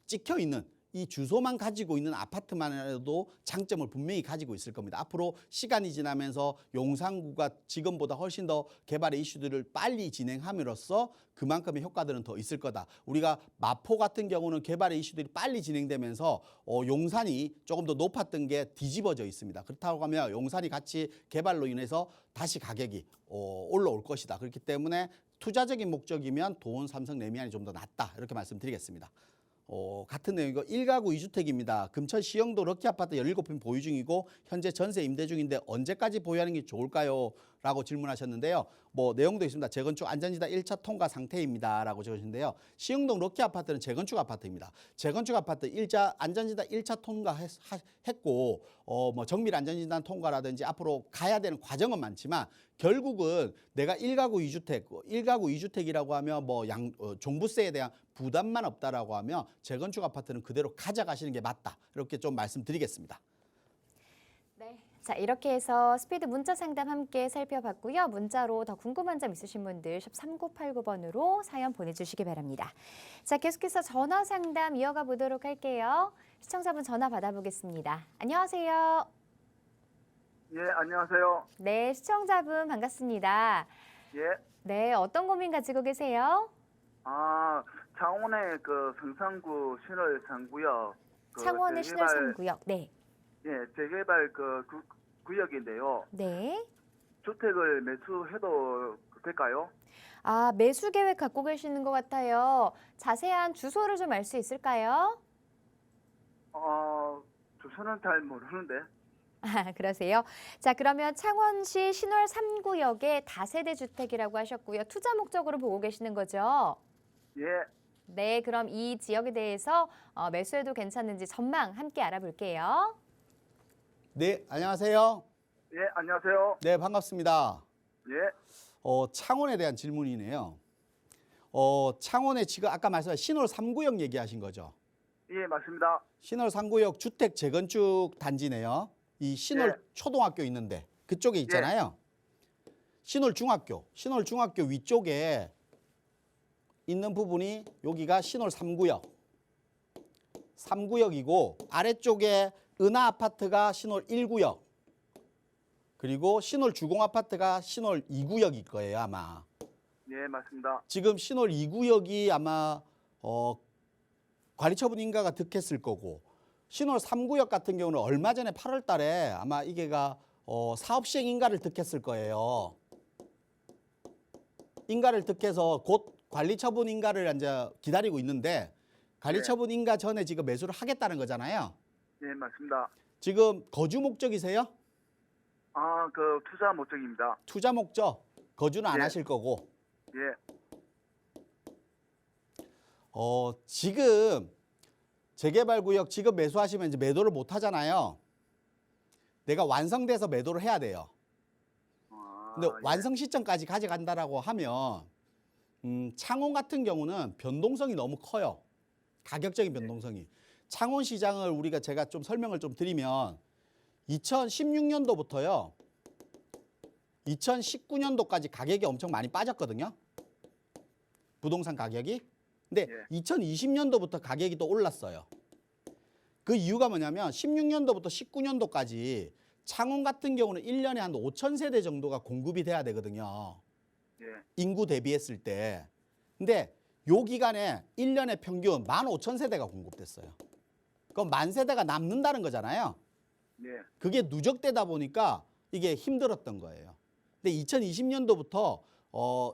찍혀 있는 이 주소만 가지고 있는 아파트만이라도 장점을 분명히 가지고 있을 겁니다. 앞으로 시간이 지나면서 용산구가 지금보다 훨씬 더 개발의 이슈들을 빨리 진행함으로써 그만큼의 효과들은 더 있을 거다. 우리가 마포 같은 경우는 개발의 이슈들이 빨리 진행되면서 용산이 조금 더 높았던 게 뒤집어져 있습니다. 그렇다고 하면 용산이 같이 개발로 인해서 다시 가격이 올라올 것이다. 그렇기 때문에 투자적인 목적이면 도원, 삼성, 레미안이 좀 더 낫다. 이렇게 말씀드리겠습니다. 같은 내용이고 1가구 2주택입니다. 금천 시영도 럭키아파트 17평 보유 중이고 현재 전세 임대 중인데 언제까지 보유하는 게 좋을까요? 라고 질문하셨는데요. 뭐 내용도 있습니다. 재건축 안전지대 1차 통과 상태입니다. 라고 적으셨는데요. 시영동 럭키아파트는 재건축 아파트입니다. 재건축 아파트 안전지대 1차 통과했고 뭐 정밀 안전진단 통과라든지 앞으로 가야 되는 과정은 많지만 결국은 내가 1가구 2주택이라고 하면 뭐 종부세에 대한 부담만 없다라고 하면 재건축 아파트는 그대로 가져가시는 게 맞다. 이렇게 좀 말씀드리겠습니다. 네. 자, 이렇게 해서 스피드 문자 상담 함께 살펴봤고요. 문자로 더 궁금한 점 있으신 분들 샵 3989번으로 사연 보내주시기 바랍니다. 자, 계속해서 전화 상담 이어가 보도록 할게요. 시청자분 전화 받아보겠습니다. 안녕하세요. 예, 안녕하세요. 네, 시청자분 반갑습니다. 예. 네, 어떤 고민 가지고 계세요? 창원의 그 성산구 신월 3구역. 창원의 신월 3구역. 네. 예, 재개발 구역인데요. 네. 주택을 매수해도 될까요? 매수 계획 갖고 계시는 것 같아요. 자세한 주소를 좀 알 수 있을까요? 주소는 잘 모르는데. 그러세요? 자, 그러면 창원시 신월 3구역의 다세대 주택이라고 하셨고요. 투자 목적으로 보고 계시는 거죠? 예. 네, 그럼 이 지역에 대해서 매수해도 괜찮은지 전망 함께 알아볼게요. 네, 안녕하세요. 예, 안녕하세요. 네, 반갑습니다. 예. 창원에 대한 질문이네요. 창원에 지금 아까 말씀하신 신월 3구역 얘기하신 거죠? 예, 맞습니다. 신월 3구역 주택 재건축 단지네요. 이 신월 예. 초등학교 있는데 그쪽에 있잖아요. 신월 중학교 위쪽에 있는 부분이 여기가 신월 3구역. 3구역이고 아래쪽에 은하 아파트가 신월 1구역. 그리고 신월 주공 아파트가 신월 2구역일 거예요, 아마. 예, 맞습니다. 지금 신월 2구역이 아마 관리처분 인가가 득했을 거고 신월 3구역 같은 경우는 얼마 전에 8월 달에 아마 이게가 사업시행 인가를 득했을 거예요. 인가를 득해서 곧 관리처분 인가를 이제 기다리고 있는데 관리처분 인가 전에 지금 매수를 하겠다는 거잖아요. 예, 맞습니다. 지금 거주 목적이세요? 투자 목적입니다. 투자 목적, 거주는 안 예. 하실 거고. 예. 지금 재개발 구역 지금 매수하시면 이제 매도를 못 하잖아요. 내가 완성돼서 매도를 해야 돼요. 근데 완성 시점까지 가져간다라고 하면 창원 같은 경우는 변동성이 너무 커요. 가격적인 변동성이. 창원 시장을 제가 좀 설명을 좀 드리면 2016년도부터요. 2019년도까지 가격이 엄청 많이 빠졌거든요. 부동산 가격이. 근데 2020년도부터 가격이 또 올랐어요. 그 이유가 뭐냐면 16년도부터 19년도까지 창원 같은 경우는 1년에 한 5,000세대 정도가 공급이 돼야 되거든요. 예. 인구 대비했을 때. 근데 요 기간에 1년에 평균 15,000세대가 공급됐어요. 그럼 10,000세대가 남는다는 거잖아요. 예. 그게 누적되다 보니까 이게 힘들었던 거예요. 근데 2020년도부터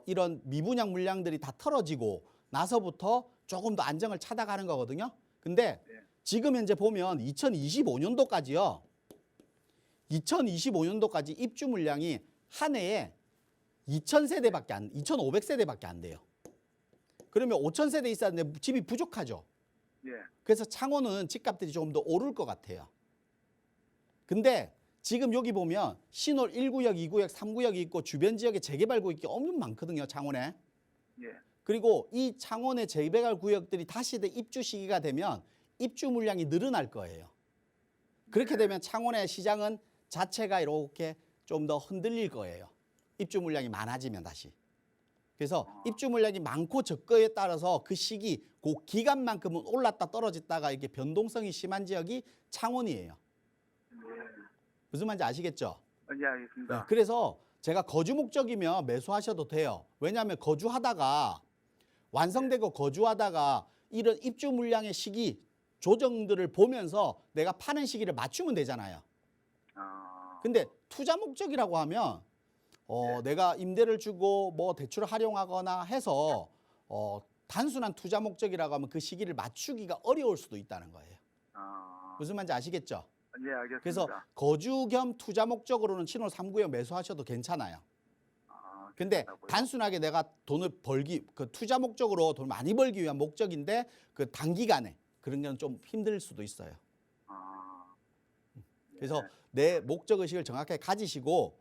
이런 미분양 물량들이 다 털어지고 나서부터 조금 더 안정을 찾아가는 거거든요. 근데 지금 현재 보면 2025년도까지요. 2025년도까지 입주 물량이 한 해에 2,500세대밖에 안 돼요. 그러면 5,000세대 있었는데 집이 부족하죠. 예. 그래서 창원은 집값들이 조금 더 오를 것 같아요. 근데 지금 여기 보면 신월 1구역, 2구역, 3구역이 있고 주변 지역에 재개발 구역이 엄청 많거든요, 창원에. 예. 그리고 이 창원의 재개발 구역들이 다시 입주 시기가 되면 입주 물량이 늘어날 거예요. 그렇게 되면 창원의 시장은 자체가 이렇게 좀 더 흔들릴 거예요. 입주 물량이 많아지면 다시. 그래서 입주 물량이 많고 적거에 따라서 그 시기, 그 기간만큼은 올랐다 떨어졌다가 이게 변동성이 심한 지역이 창원이에요. 무슨 말인지 아시겠죠? 예, 알겠습니다. 네, 그래서 제가 거주 목적이면 매수하셔도 돼요. 왜냐하면 거주하다가 완성되고 거주하다가 이런 입주 물량의 시기 조정들을 보면서 내가 파는 시기를 맞추면 되잖아요. 근데 투자 목적이라고 하면 내가 임대를 주고 뭐 대출을 활용하거나 해서 단순한 투자 목적이라고 하면 그 시기를 맞추기가 어려울 수도 있다는 거예요. 무슨 말인지 아시겠죠? 예, 알겠습니다. 그래서 거주 겸 투자 목적으로는 신월 3구역 매수하셔도 괜찮아요. 근데 괜찮다고요? 단순하게 내가 돈을 벌기, 그 투자 목적으로 돈 많이 벌기 위한 목적인데 그 단기간에 그런 건 좀 힘들 수도 있어요. 그래서 내 목적 의식을 정확하게 가지시고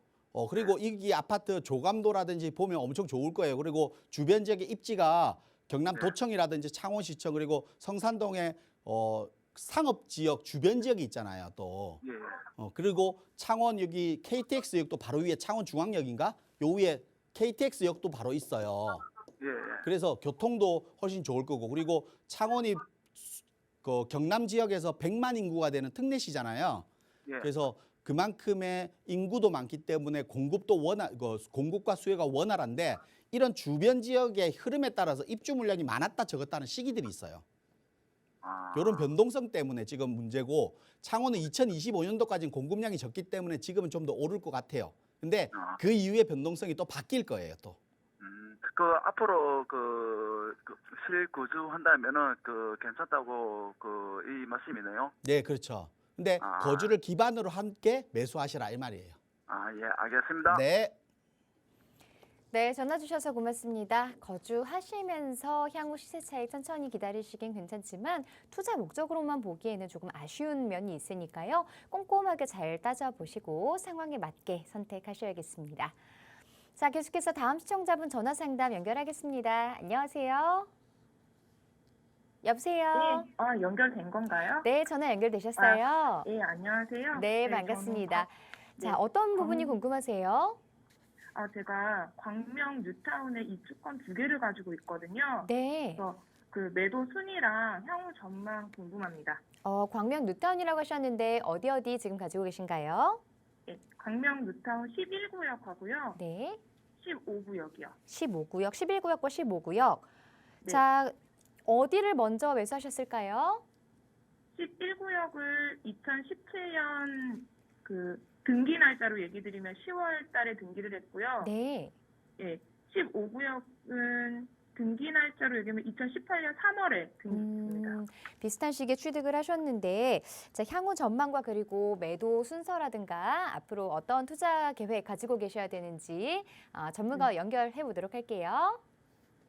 그리고 이 아파트 조감도라든지 보면 엄청 좋을 거예요. 그리고 주변 지역의 입지가 경남 도청이라든지 창원시청 그리고 성산동의 상업지역 주변 지역이 있잖아요. 또 예. 그리고 창원 여기 KTX역도 바로 위에 창원중앙역인가? 요 위에 KTX역도 바로 있어요. 예. 그래서 교통도 훨씬 좋을 거고 그리고 창원이 그 경남 지역에서 100만 인구가 되는 특례시잖아요. 예. 그래서 그만큼의 인구도 많기 때문에 공급도 공급과 수요가 원활한데 이런 주변 지역의 흐름에 따라서 입주 물량이 많았다 적었다는 시기들이 있어요. 이런 변동성 때문에 지금 문제고 창원은 2025년도까지는 공급량이 적기 때문에 지금은 좀 더 오를 것 같아요. 근데 그 이후에 변동성이 또 바뀔 거예요, 또. 그 앞으로 실거주 한다면은 괜찮다고 이 말씀이네요. 네, 그렇죠. 근데 거주를 기반으로 함께 매수하시라 이 말이에요. 예, 알겠습니다. 네. 네, 전화 주셔서 고맙습니다. 거주하시면서 향후 시세 차익 천천히 기다리시긴 괜찮지만 투자 목적으로만 보기에는 조금 아쉬운 면이 있으니까요. 꼼꼼하게 잘 따져보시고 상황에 맞게 선택하셔야겠습니다. 자, 계속해서 다음 시청자분 전화 상담 연결하겠습니다. 안녕하세요. 여보세요? 네, 연결된 건가요? 네, 전화 연결되셨어요. 네, 안녕하세요. 네, 반갑습니다. 저는 자, 어떤 부분이 궁금하세요? 제가 광명 뉴타운에 입주권 2개를 가지고 있거든요. 네. 그래서 그 매도 순위랑 향후 전망 궁금합니다. 광명 뉴타운이라고 하셨는데 어디 지금 가지고 계신가요? 네, 광명 뉴타운 11구역 하고요. 네. 15구역이요. 15구역, 11구역과 15구역. 네. 자, 어디를 먼저 매수하셨을까요? 11구역을 2017년 등기 날짜로 얘기 드리면 10월 달에 등기를 했고요. 네. 예, 15구역은 등기 날짜로 얘기하면 2018년 3월에 등기했습니다. 비슷한 시기에 취득을 하셨는데 자, 향후 전망과 그리고 매도 순서라든가 앞으로 어떤 투자 계획 가지고 계셔야 되는지 전문가 연결해 보도록 할게요.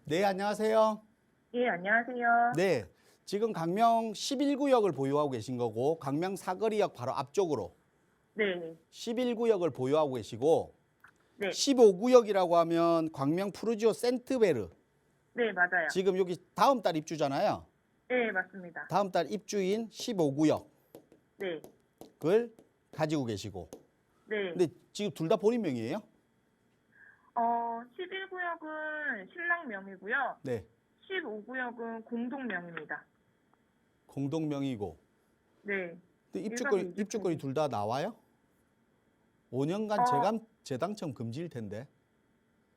네, 안녕하세요. 예, 안녕하세요. 네. 지금 강명 11구역을 보유하고 계신 거고 강명 사거리역 바로 앞쪽으로 네. 11구역을 보유하고 계시고 네. 15구역이라고 하면 광명 푸르지오 센트베르 네, 맞아요. 지금 여기 다음 달 입주잖아요. 네, 맞습니다. 다음 달 입주인 15구역을 네. 가지고 계시고 네. 근데 지금 둘 다 본인 명의예요? 11구역은 신랑 명이고요. 네. 15구역은 공동 명입니다. 공동 명의고. 네. 근데 일반 입주권이 둘 다 나와요? 5년간 재당첨 금지일 텐데.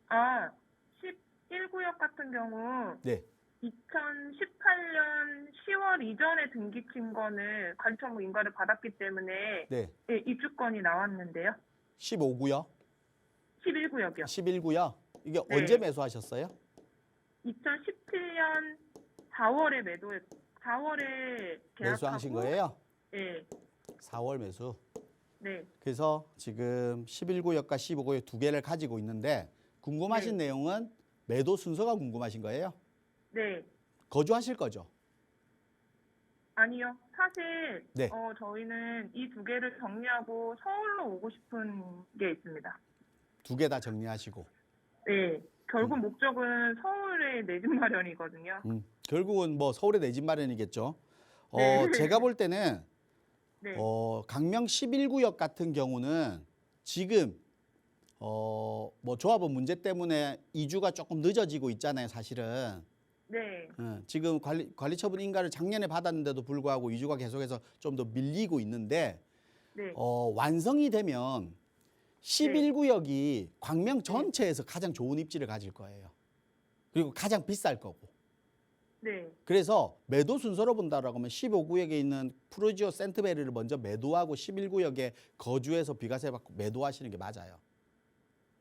11구역 같은 경우 네. 2018년 10월 이전에 등기친 거는 관청부 인가를 받았기 때문에 네. 네, 입주권이 나왔는데요. 15구역? 11구역이요. 11구역? 이게 네. 언제 매수하셨어요? 2017년 4월에 4월에 계약하고 매수하신 거예요? 네. 4월 매수. 네. 그래서 지금 11구역과 15구역 두 개를 가지고 있는데 궁금하신 네. 내용은 매도 순서가 궁금하신 거예요? 네. 거주하실 거죠? 아니요. 사실 네. 저희는 이 두 개를 정리하고 서울로 오고 싶은 게 있습니다. 두 개 다 정리하시고. 네. 결국 목적은 서울에 내 집 마련이거든요. 결국은 뭐 서울에 내 집 마련이겠죠. 네. 제가 볼 때는 네. 강명 11구역 같은 경우는 지금 뭐 조합원 문제 때문에 이주가 조금 늦어지고 있잖아요, 사실은. 네. 지금 관리처분 인가를 작년에 받았는데도 불구하고 이주가 계속해서 좀 더 밀리고 있는데 네. 완성이 되면 11구역이 광명 전체에서 가장 좋은 입지를 가질 거예요. 그리고 가장 비쌀 거고. 네. 그래서 매도 순서로 본다라고 하면 15구역에 있는 프루지오 센트베리를 먼저 매도하고 11구역에 거주해서 비과세 받고 매도하시는 게 맞아요.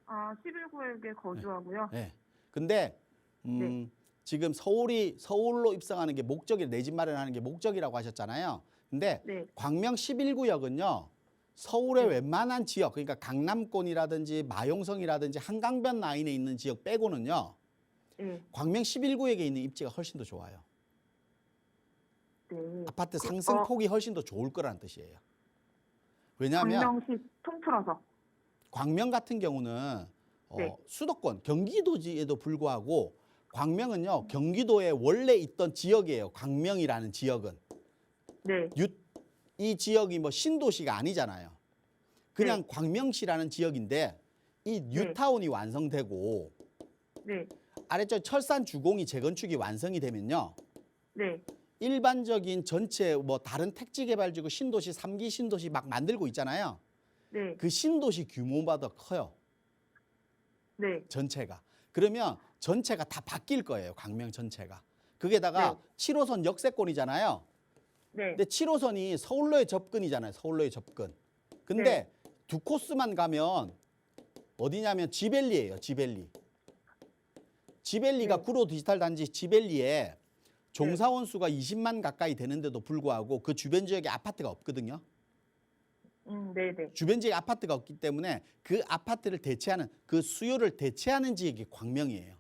아, 11구역에 거주하고요. 네. 근데 네. 지금 서울로 입성하는 게 목적이 내 집 마련하는 게 목적이라고 하셨잖아요. 근데 네. 광명 11구역은요. 서울의 네. 웬만한 지역, 그러니까 강남권이라든지 마용성이라든지 한강변 라인에 있는 지역 빼고는요. 네. 광명 11구역에 있는 입지가 훨씬 더 좋아요. 네. 아파트 상승폭이 훨씬 더 좋을 거라는 뜻이에요. 왜냐하면 광명시 통틀어서. 광명 같은 경우는 네. 수도권, 경기도지에도 불구하고 광명은요. 경기도에 원래 있던 지역이에요. 광명이라는 지역은. 네. 이 지역이 뭐 신도시가 아니잖아요. 그냥 네. 광명시라는 지역인데 이 뉴타운이 완성되고 네. 아래쪽 철산 주공이 재건축이 완성이 되면요. 네. 일반적인 전체 뭐 다른 택지 개발지구 신도시 3기 신도시 막 만들고 있잖아요. 네. 그 신도시 규모보다 커요. 네. 전체가. 그러면 전체가 다 바뀔 거예요. 광명 전체가. 그게다가 네. 7호선 역세권이잖아요. 네. 근데 7호선이 서울로의 접근이잖아요. 서울로의 접근. 근데 두 코스만 가면 어디냐면 지벨리예요. 지벨리. 지벨리가 네. 구로 디지털 단지 지벨리에 종사원 수가 20만 가까이 되는데도 불구하고 그 주변 지역에 아파트가 없거든요. 네네. 주변 지역에 아파트가 없기 때문에 그 아파트를 대체하는 그 수요를 대체하는 지역이 광명이에요.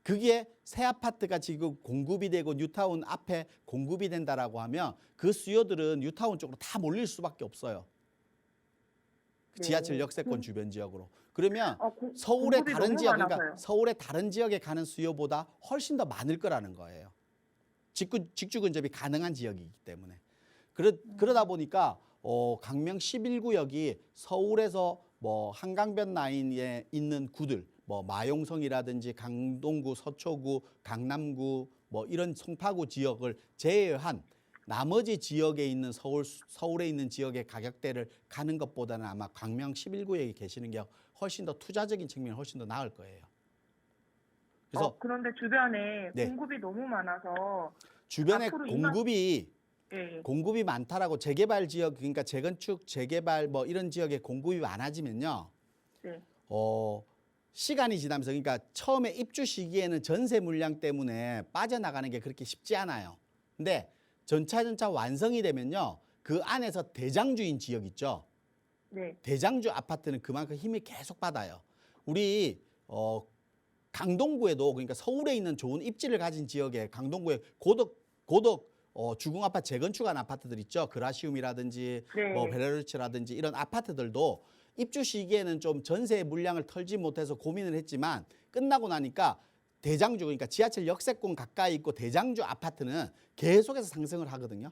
그게 새 아파트가 지금 공급이 되고 뉴타운 앞에 공급이 된다라고 하면 그 수요들은 뉴타운 쪽으로 다 몰릴 수밖에 없어요. 지하철 역세권 주변 지역으로. 그러면 서울의 공급이 다른 너무 지역, 많아서요. 그러니까 서울의 다른 지역에 가는 수요보다 훨씬 더 많을 거라는 거예요. 직주 근접이 가능한 지역이기 때문에. 그러다 보니까 강명 11구역이 서울에서 뭐 한강변 라인에 있는 구들, 뭐 마용성이라든지 강동구, 서초구, 강남구, 뭐 이런 송파구 지역을 제외한 나머지 지역에 있는 서울에 있는 지역의 가격대를 가는 것보다는 아마 광명 11구역에 계시는 게 훨씬 더 투자적인 측면이 훨씬 더 나을 거예요. 그래서 그런데 주변에 네. 공급이 너무 많아서 주변에 앞으로 공급이 많다라고 재개발 지역, 그러니까 재건축, 재개발 뭐 이런 지역에 공급이 많아지면요. 네. 시간이 지나면서, 그러니까 처음에 입주 시기에는 전세 물량 때문에 빠져나가는 게 그렇게 쉽지 않아요. 근데 전차 완성이 되면요. 그 안에서 대장주인 지역 있죠. 네. 대장주 아파트는 그만큼 힘이 계속 받아요. 우리 강동구에도, 그러니까 서울에 있는 좋은 입지를 가진 지역에 강동구에 고덕 주공 아파트 재건축한 아파트들 있죠. 그라시움이라든지 네. 뭐 베르르츠라든지 이런 아파트들도 입주 시기에는 좀 전세 물량을 털지 못해서 고민을 했지만 끝나고 나니까 대장주, 그러니까 지하철 역세권 가까이 있고 대장주 아파트는 계속해서 상승을 하거든요.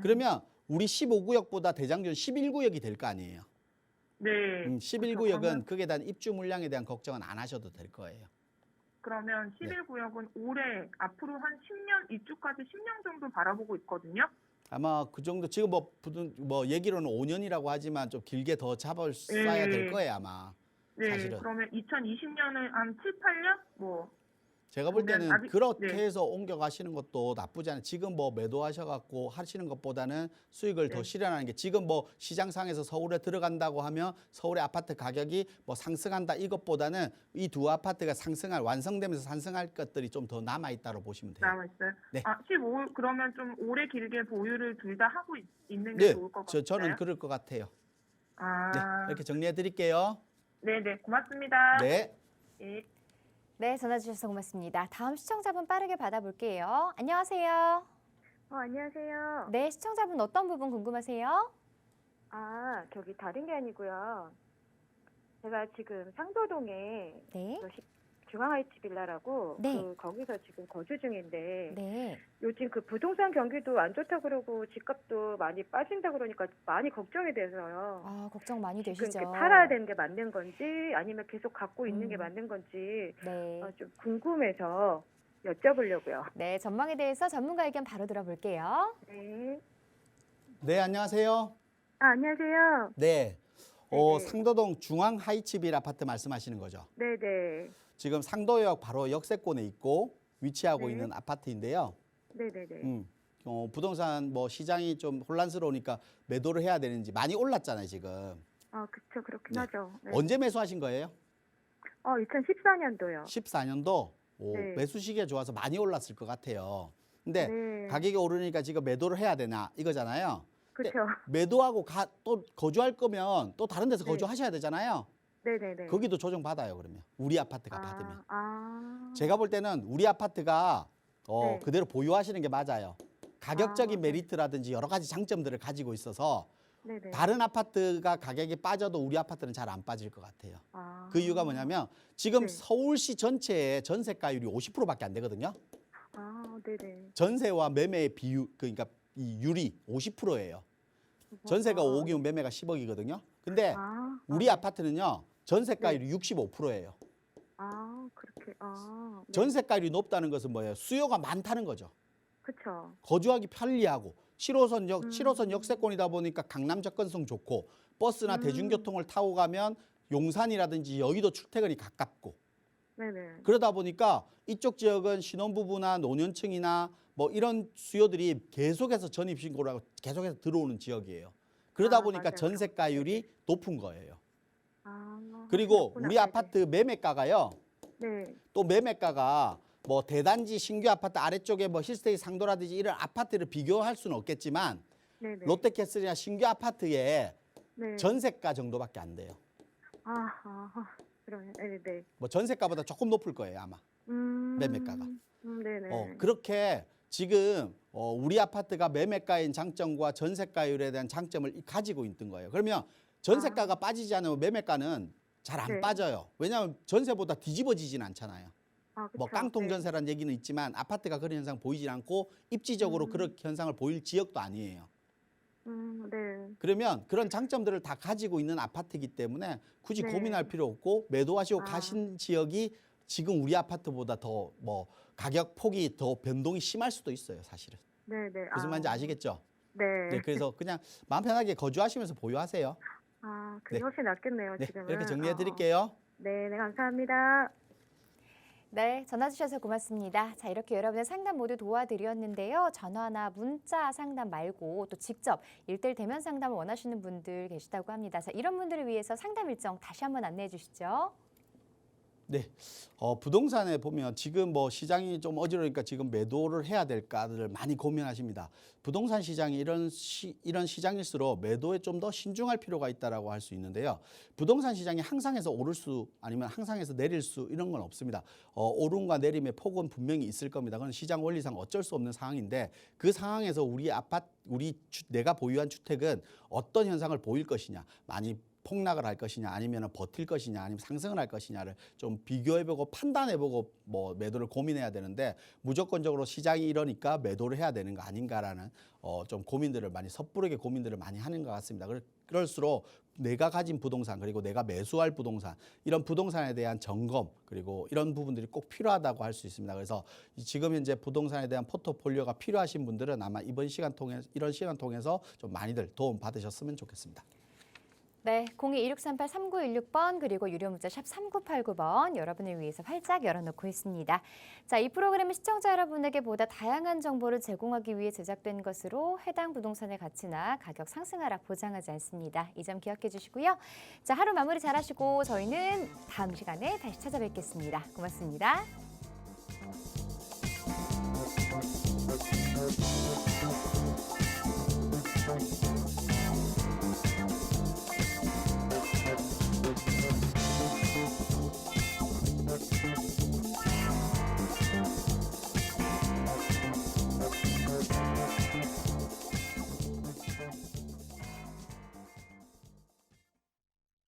그러면 우리 15구역보다 대장주는 11구역이 될 거 아니에요. 네. 11구역은 그에 대한 입주 물량에 대한 걱정은 안 하셔도 될 거예요. 그러면 11구역은 올해 앞으로 한 10년, 입주까지 10년 정도 바라보고 있거든요. 아마 그 정도 지금 뭐 얘기로는 5년이라고 하지만 좀 길게 더 잡아야 될 거예요, 아마. 네. 사실은. 그러면 2020년은 한 7, 8년? 뭐. 제가 볼 때는 아직- 그렇게 네. 해서 옮겨가시는 것도 나쁘지 않아요. 지금 뭐 매도하셔갖고 하시는 것보다는 수익을 더 네. 실현하는 게, 지금 뭐 시장상에서 서울에 들어간다고 하면 서울의 아파트 가격이 뭐 상승한다 이것보다는 이 두 아파트가 완성되면서 상승할 것들이 좀 더 남아있다고 보시면 돼요. 남아있어요? 네. 15, 그러면 좀 오래 길게 보유를 둘 다 하고 있는 게 네, 좋을 것 같아요. 저는 그럴 것 같아요. 아, 네, 이렇게 정리해 드릴게요. 네네, 고맙습니다. 네. 네. 네, 전화 주셔서 고맙습니다. 다음 시청자분 빠르게 받아볼게요. 안녕하세요. 안녕하세요. 네, 시청자분 어떤 부분 궁금하세요? 저기 다른 게 아니고요. 제가 지금 상도동에 네. 중앙하이츠 빌라라고 네. 거기서 지금 거주 중인데 네. 요즘 그 부동산 경기도 안 좋다 그러고 집값도 많이 빠진다 그러니까 많이 걱정이 돼서요. 아, 걱정 많이 지금 되시죠? 이렇게 팔아야 되는 게 맞는 건지 아니면 계속 갖고 있는 게 음. 맞는 건지 네. 좀 궁금해서 여쭤보려고요. 네, 전망에 대해서 전문가 의견 바로 들어볼게요. 네. 네, 안녕하세요. 안녕하세요. 네. 네네. 상도동 중앙 하이츠빌 아파트 말씀하시는 거죠. 네네. 지금 상도역 바로 역세권에 있고 위치하고 네. 있는 아파트인데요. 네네네. 부동산 뭐 시장이 좀 혼란스러우니까 매도를 해야 되는지 많이 올랐잖아요, 지금. 그쵸. 그렇긴 네. 하죠. 네. 언제 매수하신 거예요? 2014년도요. 14년도. 네. 매수 시기에 좋아서 많이 올랐을 것 같아요. 근데 네. 가격이 오르니까 지금 매도를 해야 되나 이거잖아요. 그쵸. 매도하고 또 거주할 거면 또 다른 데서 네. 거주하셔야 되잖아요. 네네네. 거기도 조정 받아요, 그러면. 우리 아파트가 받으면. 아. 제가 볼 때는 우리 아파트가 네. 그대로 보유하시는 게 맞아요. 가격적인 네. 메리트라든지 여러 가지 장점들을 가지고 있어서 네네. 다른 아파트가 가격이 빠져도 우리 아파트는 잘 안 빠질 것 같아요. 아. 그 이유가 뭐냐면 지금 네. 서울시 전체의 전세가율이 50%밖에 안 되거든요. 네네. 전세와 매매의 비율, 그러니까 이 율이 50%예요. 전세가 5억이면 매매가 10억이거든요. 근데 우리 네. 아파트는요, 전세가율이 65%예요. 그렇게. 네. 전세가율이 높다는 것은 뭐예요? 수요가 많다는 거죠. 그쵸. 거주하기 편리하고 7호선 역세권이다 보니까 강남 접근성 좋고 버스나 대중교통을 타고 가면 용산이라든지 여의도 출퇴근이 가깝고 네네. 그러다 보니까 이쪽 지역은 신혼부부나 노년층이나 뭐 이런 수요들이 계속해서 전입신고라고 계속해서 들어오는 지역이에요. 그러다 보니까 맞아요. 전세가율이 높은 거예요. 그렇구나. 그리고 우리 네네. 아파트 매매가가요. 네. 또 매매가가 뭐 대단지 신규 아파트 아래쪽에 뭐 힐스테이 상도라든지 이런 아파트를 비교할 수는 없겠지만 네네. 롯데캐슬이나 신규 아파트의 네. 전세가 정도밖에 안 돼요. 그러면 네네. 뭐 전세가보다 조금 높을 거예요, 아마. 매매가가. 네네. 그렇게 지금 우리 아파트가 매매가인 장점과 전세가율에 대한 장점을 가지고 있는 거예요. 그러면 전세가가 빠지지 않으면 매매가는 잘 안 네. 빠져요. 왜냐하면 전세보다 뒤집어지진 않잖아요. 그쵸. 뭐 깡통 네. 전세라는 얘기는 있지만 아파트가 그런 현상 보이질 않고 입지적으로 그런 현상을 보일 지역도 아니에요. 네. 그러면 그런 장점들을 다 가지고 있는 아파트이기 때문에 굳이 네. 고민할 필요 없고 매도하시고 가신 지역이 지금 우리 아파트보다 더 뭐 가격 폭이 더 변동이 심할 수도 있어요, 사실은. 네네. 무슨 말인지 아시겠죠? 네. 네, 그래서 그냥 마음 편하게 거주하시면서 보유하세요. 그게 네. 훨씬 낫겠네요, 네, 지금은. 이렇게 정리해 드릴게요. 네, 감사합니다. 네, 전화 주셔서 고맙습니다. 자, 이렇게 여러분의 상담 모두 도와드렸는데요. 전화나 문자 상담 말고 또 직접 1:1 대면 상담을 원하시는 분들 계시다고 합니다. 자, 이런 분들을 위해서 상담 일정 다시 한번 안내해 주시죠. 네, 부동산에 보면 지금 뭐 시장이 좀 어지러우니까 지금 매도를 해야 될까를 많이 고민하십니다. 부동산 시장이 이런 시장일수록 매도에 좀 더 신중할 필요가 있다라고 할 수 있는데요. 부동산 시장이 항상해서 오를 수 아니면 항상해서 내릴 수 이런 건 없습니다. 오름과 내림의 폭은 분명히 있을 겁니다. 그건 시장 원리상 어쩔 수 없는 상황인데 그 상황에서 내가 보유한 주택은 어떤 현상을 보일 것이냐, 많이 폭락을 할 것이냐 아니면 버틸 것이냐 아니면 상승을 할 것이냐를 좀 비교해보고 판단해보고 뭐 매도를 고민해야 되는데 무조건적으로 시장이 이러니까 매도를 해야 되는 거 아닌가라는 좀 고민들을 많이 섣부르게 고민들을 많이 하는 것 같습니다. 그럴수록 내가 가진 부동산 그리고 내가 매수할 부동산 이런 부동산에 대한 점검 그리고 이런 부분들이 꼭 필요하다고 할 수 있습니다. 그래서 지금 현재 부동산에 대한 포트폴리오가 필요하신 분들은 아마 이런 시간 통해서 좀 많이들 도움 받으셨으면 좋겠습니다. 네, 02-1638-3916번 그리고 유료 문자 샵 3989번 여러분을 위해서 활짝 열어놓고 있습니다. 자, 이 프로그램은 시청자 여러분에게 보다 다양한 정보를 제공하기 위해 제작된 것으로 해당 부동산의 가치나 가격 상승하락 보장하지 않습니다. 이 점 기억해 주시고요. 자, 하루 마무리 잘하시고 저희는 다음 시간에 다시 찾아뵙겠습니다. 고맙습니다.